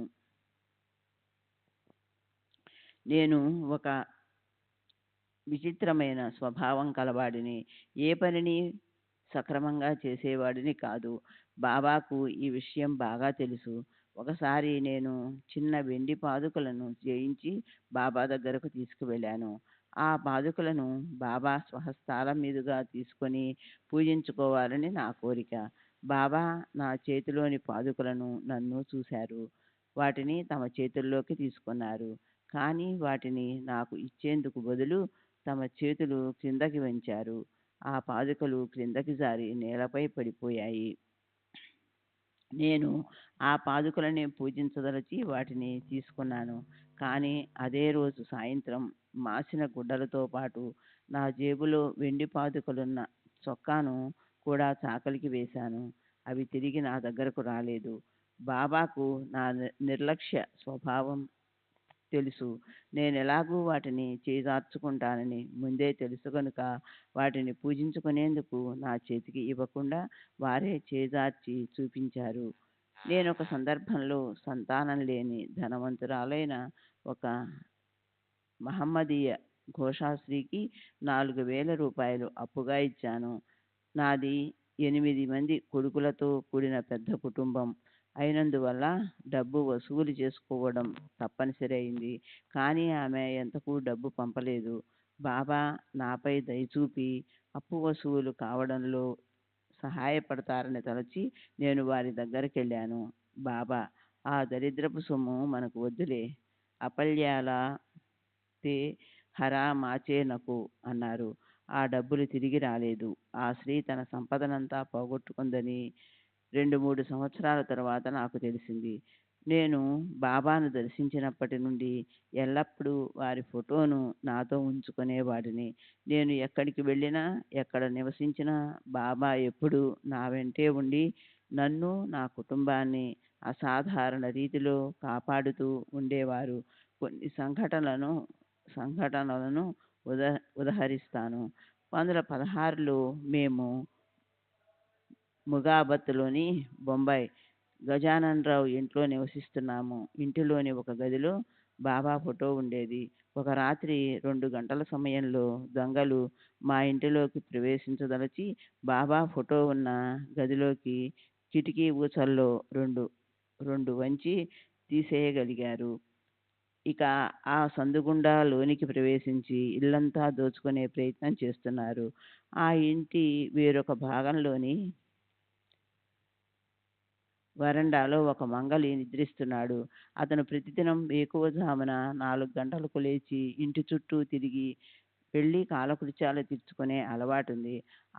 [SPEAKER 6] నేను ఒక విచిత్రమైన స్వభావం కలవాడిని. ఏ పనిని సక్రమంగా చేసేవాడిని కాదు. బాబాకు ఈ విషయం బాగా తెలుసు. ఒకసారి నేను చిన్న వెండి పాదుకలను చేయించి బాబా దగ్గరకు తీసుకువెళ్ళాను. ఆ పాదుకలను బాబా స్వహస్తాల మీదుగా తీసుకొని పూజించుకోవాలని నా కోరిక. బాబా నా చేతిలోని పాదుకలను నన్ను చూశారు. వాటిని తమ చేతుల్లోకి తీసుకున్నారు. కానీ వాటిని నాకు ఇచ్చేందుకు బదులు తమ చేతులు క్రిందకి వంచారు. ఆ పాదుకలు క్రిందకి జారి నేలపై పడిపోయాయి. నేను ఆ పాదుకలని పూజించదలచి వాటిని తీసుకున్నాను. కానీ అదే రోజు సాయంత్రం మాసిన గుడ్డలతో పాటు నా జేబులో వెండి పాదుకలున్న చొక్కాను కూడా చాకలికి వేశాను. అవి తిరిగి నా దగ్గరకు రాలేదు. బాబాకు నా నిర్లక్ష్య స్వభావం తెలుసు. నేనెలాగూ వాటిని చేజార్చుకుంటానని ముందే తెలుసు కనుక వాటిని పూజించుకునేందుకు నా చేతికి ఇవ్వకుండా వారే చేజార్చి చూపించారు. నేనొక సందర్భంలో సంతానం లేని ధనవంతురాలైన ఒక మహమ్మదీయ ఘోషాశ్రీకి 4,000 రూపాయలు అప్పుగా ఇచ్చాను. నాది 8 మంది కొడుకులతో కూడిన పెద్ద కుటుంబం అయినందువల్ల డబ్బు వసూలు చేసుకోవడం తప్పనిసరి అయింది. కానీ ఆమె ఎంతకు డబ్బు పంపలేదు. బాబా నాపై దయచూపి అప్పు వసూలు కావడంలో సహాయపడతారని తలచి నేను వారి దగ్గరికెళ్ళాను. బాబా, ఆ దరిద్రపు సొమ్ము మనకు వద్దులే, అపల్యాల తే హరా మాచే నకు అన్నారు. ఆ డబ్బులు తిరిగి రాలేదు. ఆ స్త్రీ తన సంపదనంతా పోగొట్టుకుందని 2-3 సంవత్సరాల తరువాత నాకు తెలిసింది. నేను బాబాను దర్శించినప్పటి నుండి ఎల్లప్పుడూ వారి ఫోటోను నాతో ఉంచుకునేవాడిని. నేను ఎక్కడికి వెళ్ళినా, ఎక్కడ నివసించినా బాబా ఎప్పుడూ నా వెంటే ఉండి నన్ను, నా కుటుంబాన్ని అసాధారణ రీతిలో కాపాడుతూ ఉండేవారు. కొన్ని సంఘటనలను ఉదహరిస్తాను. 1916లో మేము ముగాబత్లోని బొంబాయి గజానన్ రావు ఇంట్లో నివసిస్తున్నాము. ఇంటిలోని ఒక గదిలో బాబా ఫోటో ఉండేది. ఒక రాత్రి 2 గంటల సమయంలో దొంగలు మా ఇంటిలోకి ప్రవేశించదలచి బాబా ఫోటో ఉన్న గదిలోకి కిటికీ ఊచల్లో రెండు వంచి తీసేయగలిగారు. ఇక ఆ సందుగుండా లోనికి ప్రవేశించి ఇల్లంతా దోచుకునే ప్రయత్నం చేస్తున్నారు. ఆ ఇంటి వేరొక భాగంలోని వరండాలో ఒక మంగలి నిద్రిస్తున్నాడు. అతను ప్రతిదినం వేకువజామున 4 గంటలకు లేచి ఇంటి చుట్టూ తిరిగి వెళ్ళి కాలకృత్యాలు తీర్చుకునే అలవాటుంది.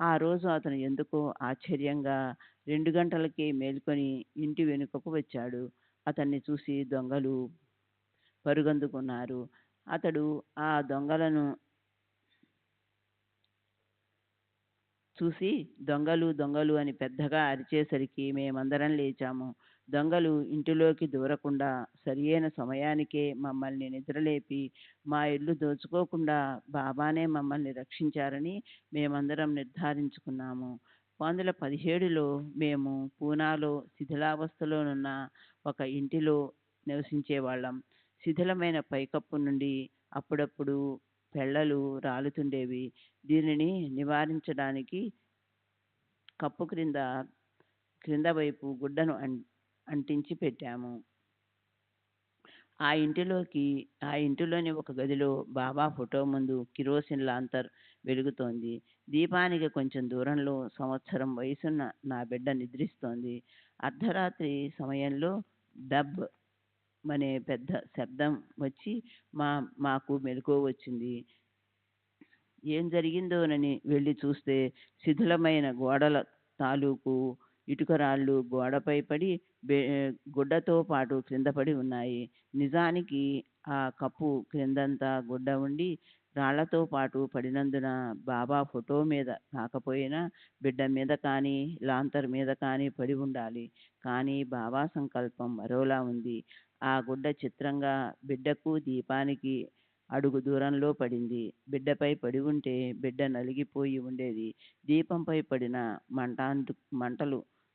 [SPEAKER 6] ఆ రోజు అతను ఎందుకో ఆశ్చర్యంగా 2 గంటలకే మేల్కొని ఇంటి వెనుకకు వచ్చాడు. అతన్ని చూసి దొంగలు పరుగందుకున్నారు. అతడు ఆ దొంగలను చూసి దొంగలు దొంగలు అని పెద్దగా అరిచేసరికి మేమందరం లేచాము. దొంగలు ఇంటిలోకి దూరకుండా సరియైన సమయానికే మమ్మల్ని నిద్రలేపి మా ఇల్లు దోచుకోకుండా బాబానే మమ్మల్ని రక్షించారని మేమందరం నిర్ధారించుకున్నాము. 1917లో మేము పూనాలో శిథిలావస్థలోనున్న ఒక ఇంటిలో నివసించేవాళ్ళం. శిథిలమైన పైకప్పు నుండి అప్పుడప్పుడు పెళ్ళలు రాలుతుండేవి. దీనిని నివారించడానికి కప్పు క్రింద వైపు గుడ్డను అంటించి పెట్టాము. ఆ ఇంటిలోని ఒక గదిలో బాబా ఫోటో ముందు కిరోసిన్ లాంతర్ వెలుగుతోంది. దీపానికి కొంచెం దూరంలో సంవత్సరం వయసున్న నా బిడ్డ నిద్రిస్తోంది. అర్ధరాత్రి సమయంలో డబ్ అనే పెద్ద శబ్దం వచ్చి మాకు మెలకువ వచ్చింది. ఏం జరిగిందోనని వెళ్ళి చూస్తే శిథిలమైన గోడల తాలూకు ఇటుకరాళ్ళు గోడపై పడి గుడ్డతో పాటు క్రింద పడి ఉన్నాయి. నిజానికి ఆ కప్పు క్రిందంతా గుడ్డ ఉండి రాళ్లతో పాటు పడినందున బాబా ఫోటో మీద కాకపోయినా బిడ్డ మీద కానీ లాంతర్ మీద కానీ పడి ఉండాలి. కానీ బాబా సంకల్పం మరోలా ఉంది. ఆ గుడ్డ చిత్రంగా బిడ్డకు దీపానికి అడుగు దూరంలో పడింది. బిడ్డపై పడి ఉంటే బిడ్డ నలిగిపోయి ఉండేది. దీపంపై పడిన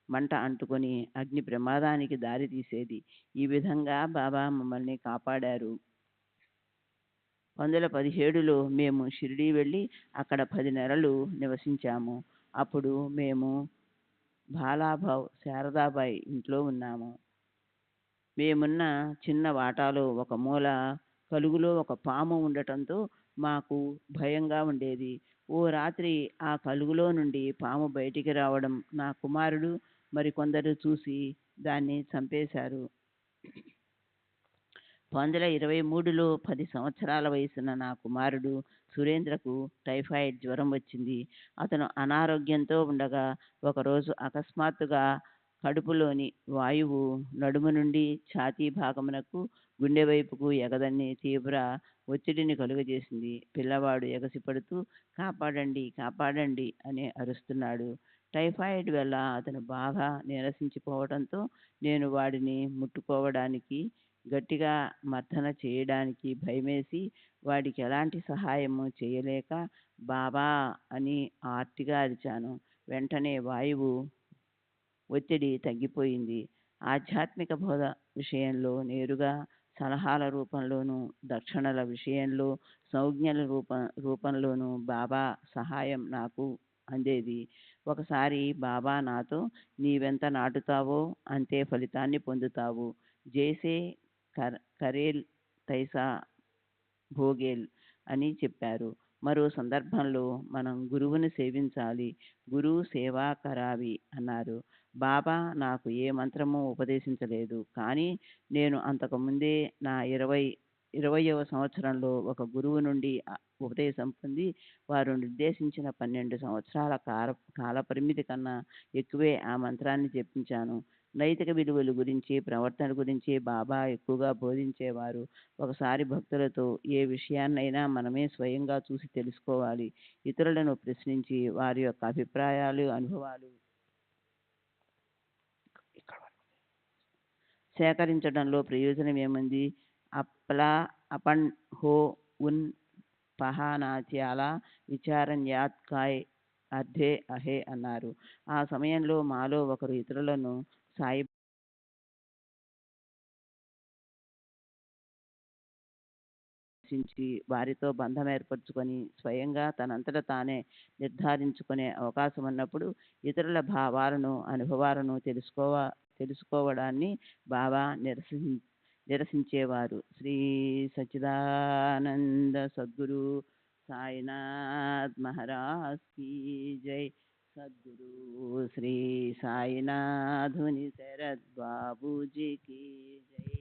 [SPEAKER 6] మంట అంటుకొని అగ్ని ప్రమాదానికి దారి తీసేది. ఈ విధంగా బాబా మమ్మల్ని కాపాడారు. 1917లో మేము షిరిడీ వెళ్ళి అక్కడ 10 నెలలు నివసించాము. అప్పుడు మేము బాలాభావ్ శారదాబాయి ఇంట్లో ఉన్నాము. మేమున్న చిన్న వాటాలో ఒక మూల కలుగులో ఒక పాము ఉండటంతో మాకు భయంగా ఉండేది. ఓ రాత్రి ఆ కలుగులో నుండి పాము బయటికి రావడం నా కుమారుడు మరికొందరు చూసి దాన్ని చంపేశారు. 1923లో 10 సంవత్సరాల వయసున్న నా కుమారుడు సురేంద్రకు టైఫాయిడ్ జ్వరం వచ్చింది. అతను అనారోగ్యంతో ఉండగా ఒకరోజు అకస్మాత్తుగా కడుపులోని వాయువు నడుము నుండి ఛాతీ భాగమునకు గుండె వైపుకు ఎగదన్ని తీవ్ర ఒత్తిడిని కలుగజేసింది. పిల్లవాడు ఎగసిపడుతూ కాపాడండి కాపాడండి అని అరుస్తున్నాడు. టైఫాయిడ్ వల్ల అతను బాగా నీరసించిపోవడంతో నేను వాడిని ముట్టుకోవడానికి గట్టిగా మర్దన చేయడానికి భయమేసి వాడికి ఎలాంటి సహాయము చేయలేక బాబా అని ఆర్తిగా అరిచాను. వెంటనే వాయువు ఒత్తిడి తగ్గిపోయింది. ఆధ్యాత్మిక బోధ విషయంలో నేరుగా సలహాల రూపంలోనూ దక్షిణల విషయంలో సంజ్ఞల రూపంలోనూ బాబా సహాయం నాకు అందేది. ఒకసారి బాబా నాతో నీవెంత నాటుతావో అంతే ఫలితాన్ని పొందుతావు. జైసే కరేల్ తైసా భోగేల్ అని చెప్పారు. మరో సందర్భంలో మనం గురువుని సేవించాలి, గురువు సేవా కరావి అన్నారు. బాబా నాకు ఏ మంత్రమూ ఉపదేశించలేదు. కానీ నేను అంతకుముందే నా 20వ సంవత్సరంలో ఒక గురువు నుండి ఉపదేశం పొంది వారు నిర్దేశించిన 12 సంవత్సరాల కాలపరిమితి కన్నా ఎక్కువే ఆ మంత్రాన్ని జపించాను. నైతిక విలువల గురించి ప్రవర్తన గురించి బాబా ఎక్కువగా బోధించేవారు. ఒకసారి భక్తులతో ఏ విషయాన్నైనా మనమే స్వయంగా చూసి తెలుసుకోవాలి. ఇతరులను ప్రశ్నించి వారి యొక్క అభిప్రాయాలు అనుభవాలు సేకరించడంలో ప్రయోజనం ఏముంది? अपन हो उन పహానా చాలా విచారణ్యాత్ కాయ్ అర్ధే అహే అన్నారు. ఆ సమయంలో మాలో ఒకరు ఇతరులను సాయి దర్శించి వారితో బంధం ఏర్పరచుకొని స్వయంగా తనంతట తానే నిర్ధారించుకునే అవకాశం ఉన్నప్పుడు ఇతరుల భావాలను అనుభవాలను తెలుసుకోవడాన్ని బాబా నిరసించేవారు. శ్రీ సచ్చిదానంద సద్గురు సాయినాథ్ మహారాజ్ కీ జై. సద్గురు శ్రీ సాయినాథుని శరత్ బాబూజీ కీ జై.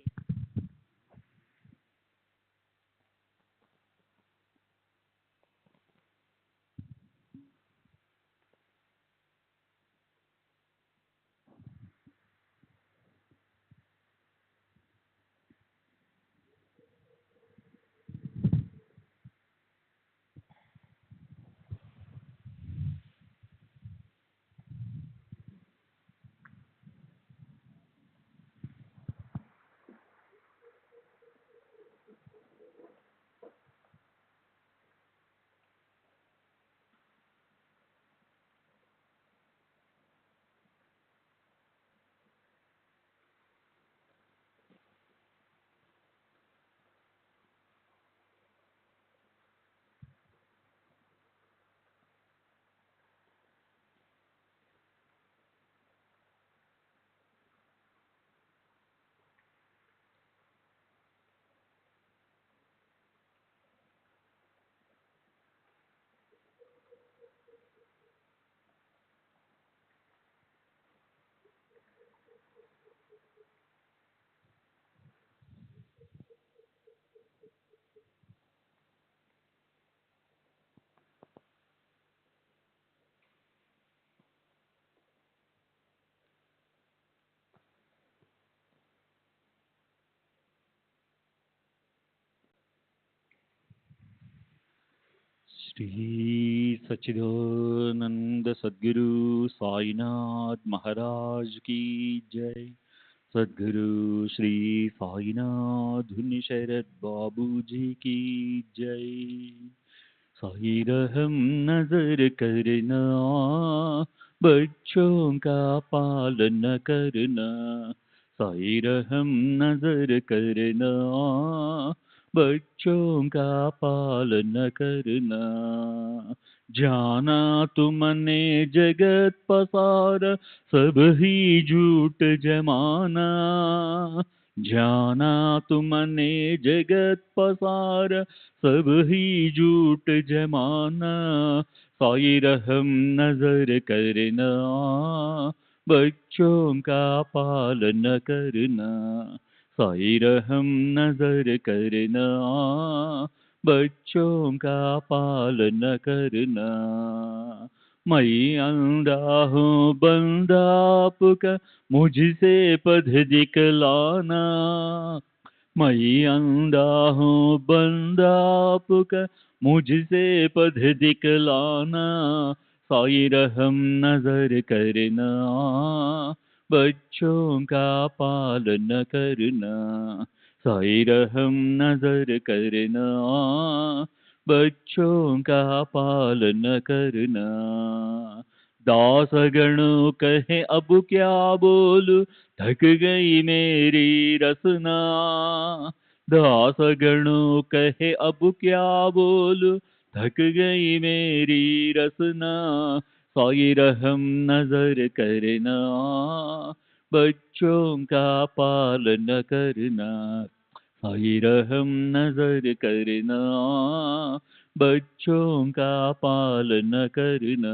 [SPEAKER 3] श्री सच्चिदानंद सद्गुरु साईनाथ महाराज की जय. सद्गुरु श्री साईनाथ शरद बाबूजी की जय. साई रहम नजर करना, बच्चों का पालन करना. साई रहम नजर करना, बच्चों का पालन करना. जाना तुमने जगत पसार, सब ही झूठ जमाना. जाना तुमने जगत पसार, सब ही झूठ जमाना. साई रहम नजर करना, बच्चों का पालन करना. साई रहम नजर करना, बच्चों का पालन करना. मैं अंधा हूँ बंदा आपका, मुझसे पथ दिखलाना. मैं अंधा हूँ बंदा आपका, मुझसे पथ दिखलाना. साई रहम नजर करना, बच्चों का पालन करना. साई रहम नजर करना, बच्चों का पालन करना. दासगणों कहे अब क्या बोलूं, थक गई मेरी रसना. दासगणों कहे अब क्या बोलूं, थक गई मेरी रसना. साई रहम नजर करना, बच्चों का पालन करना. साई रहम नजर करना, बच्चों का पालन करना.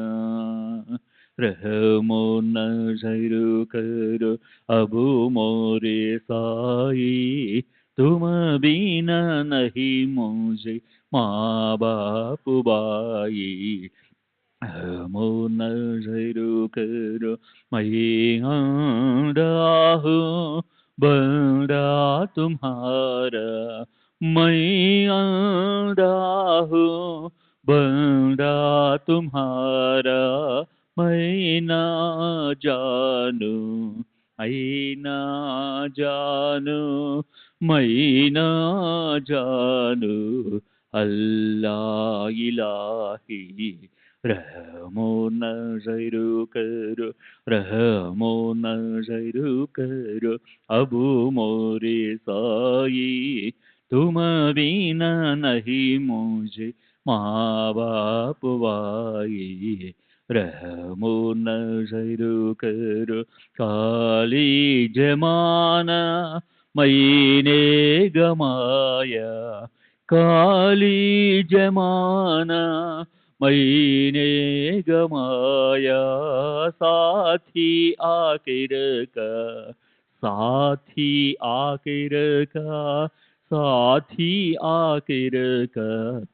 [SPEAKER 3] रहमो नजर करो अब मोरे साई, तुम बिना नहीं मुझे माँ बाप भाई. रहमो नजर करो मैं अंधा हूँ बंदा तुम्हारा. मैं अंधा हूँ बंदा तुम्हारा. मैं ना जानू, मैं ना जानू, मैं ना जानू. अल्लाह इलाही. रहमो नजर करो, रहमो नजर करो अब मोरे साई, तुम बिना नहीं मुझे माँ बाप वाई, रहमो नजर करो काली जमाना मैंने गमाया, काली जमाना मैंने गमाया। साथी आखिर का, साथी आखिर का, साथी आखिर का,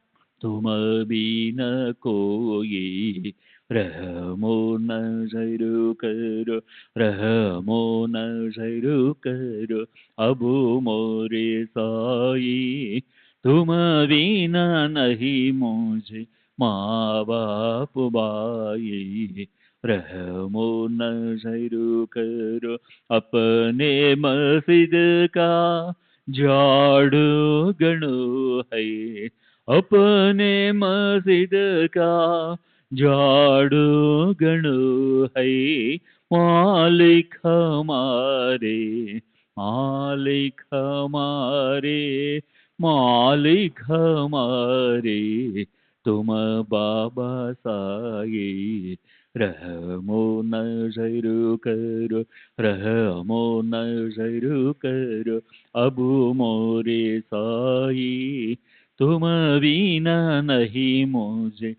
[SPEAKER 3] तुम बिन कोई, रहमो नजर करो, रहमो नजर करो अब मोरे साई, तुम बिना नहीं मुझे माँ बाप बाई, रहमो नजर करो अपने मस्जिद का झाड़ू गणो है, अपने मस्जिद का झाड़ू गणो है, मालिक हमारे, मालिक हमारे, मालिक हमारे, तुम बाबा साई, रहमो नजर करो, रहमो नजर करो अब मोरे साई, तुम बिना नहीं मुझे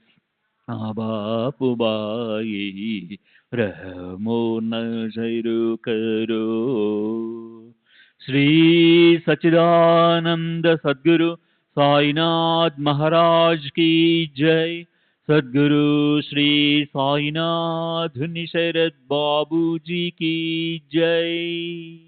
[SPEAKER 3] माँ बाप बाई, रहमो नजर करो। श्री सच्चिदानंद सद्गुरु साईनाथ महाराज की जय। सद्गुरु श्री साईनाथ निशरद बाबू जी की जय।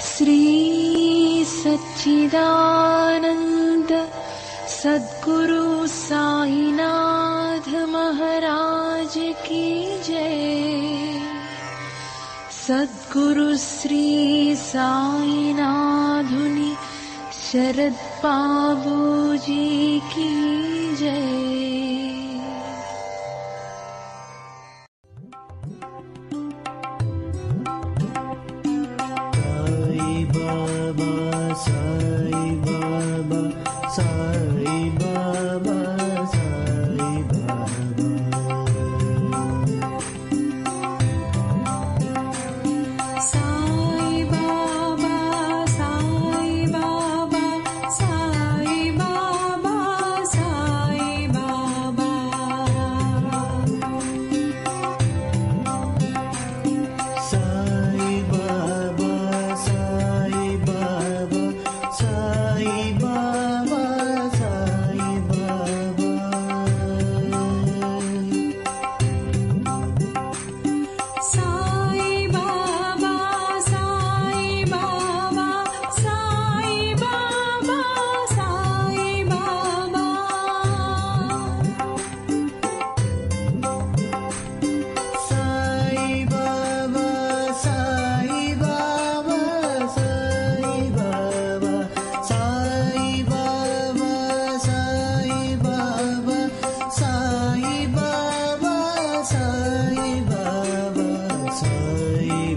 [SPEAKER 7] श्री सच्चिदानंद सद्गुरु साईनाथ महाराज की जय। सद्गुरु श्री साईनाथुनि शरद बाबू जी की जय।
[SPEAKER 8] Baba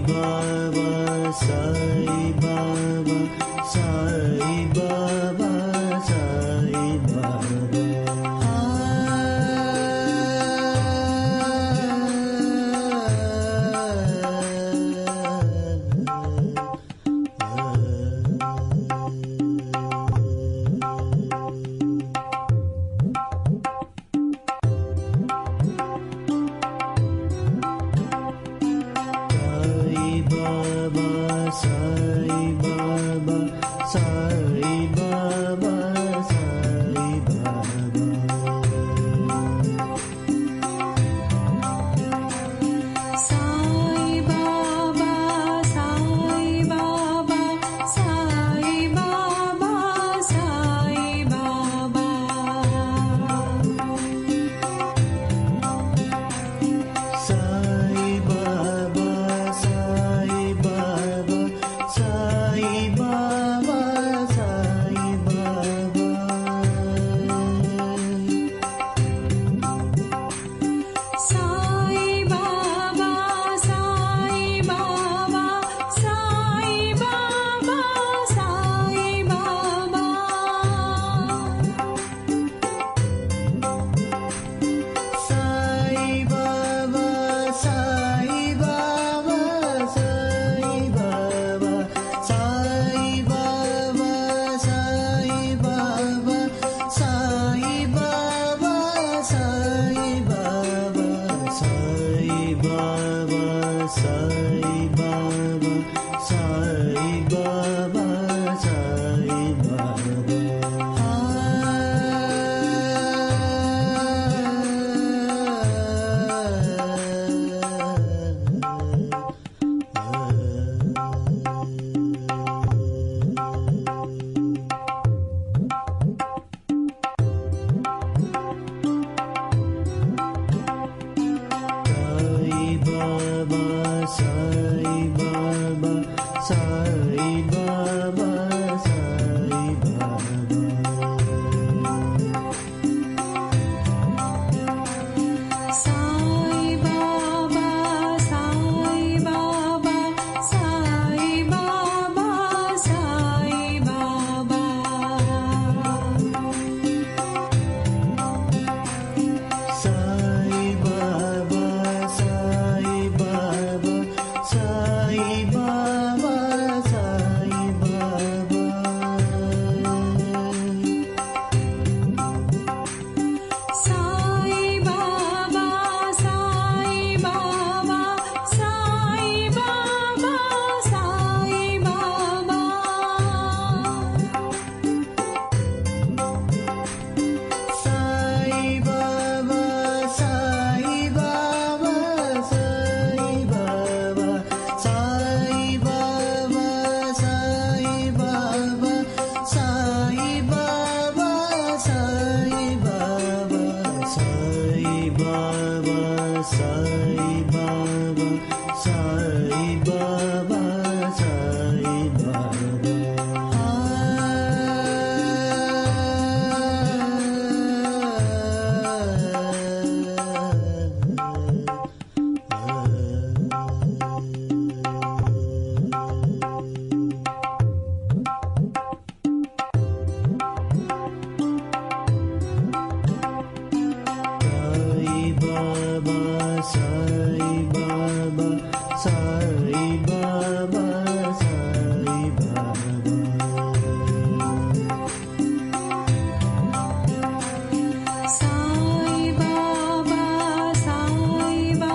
[SPEAKER 8] బాబా Sai Baba Sai Baba Sai Baba Sai Baba Sai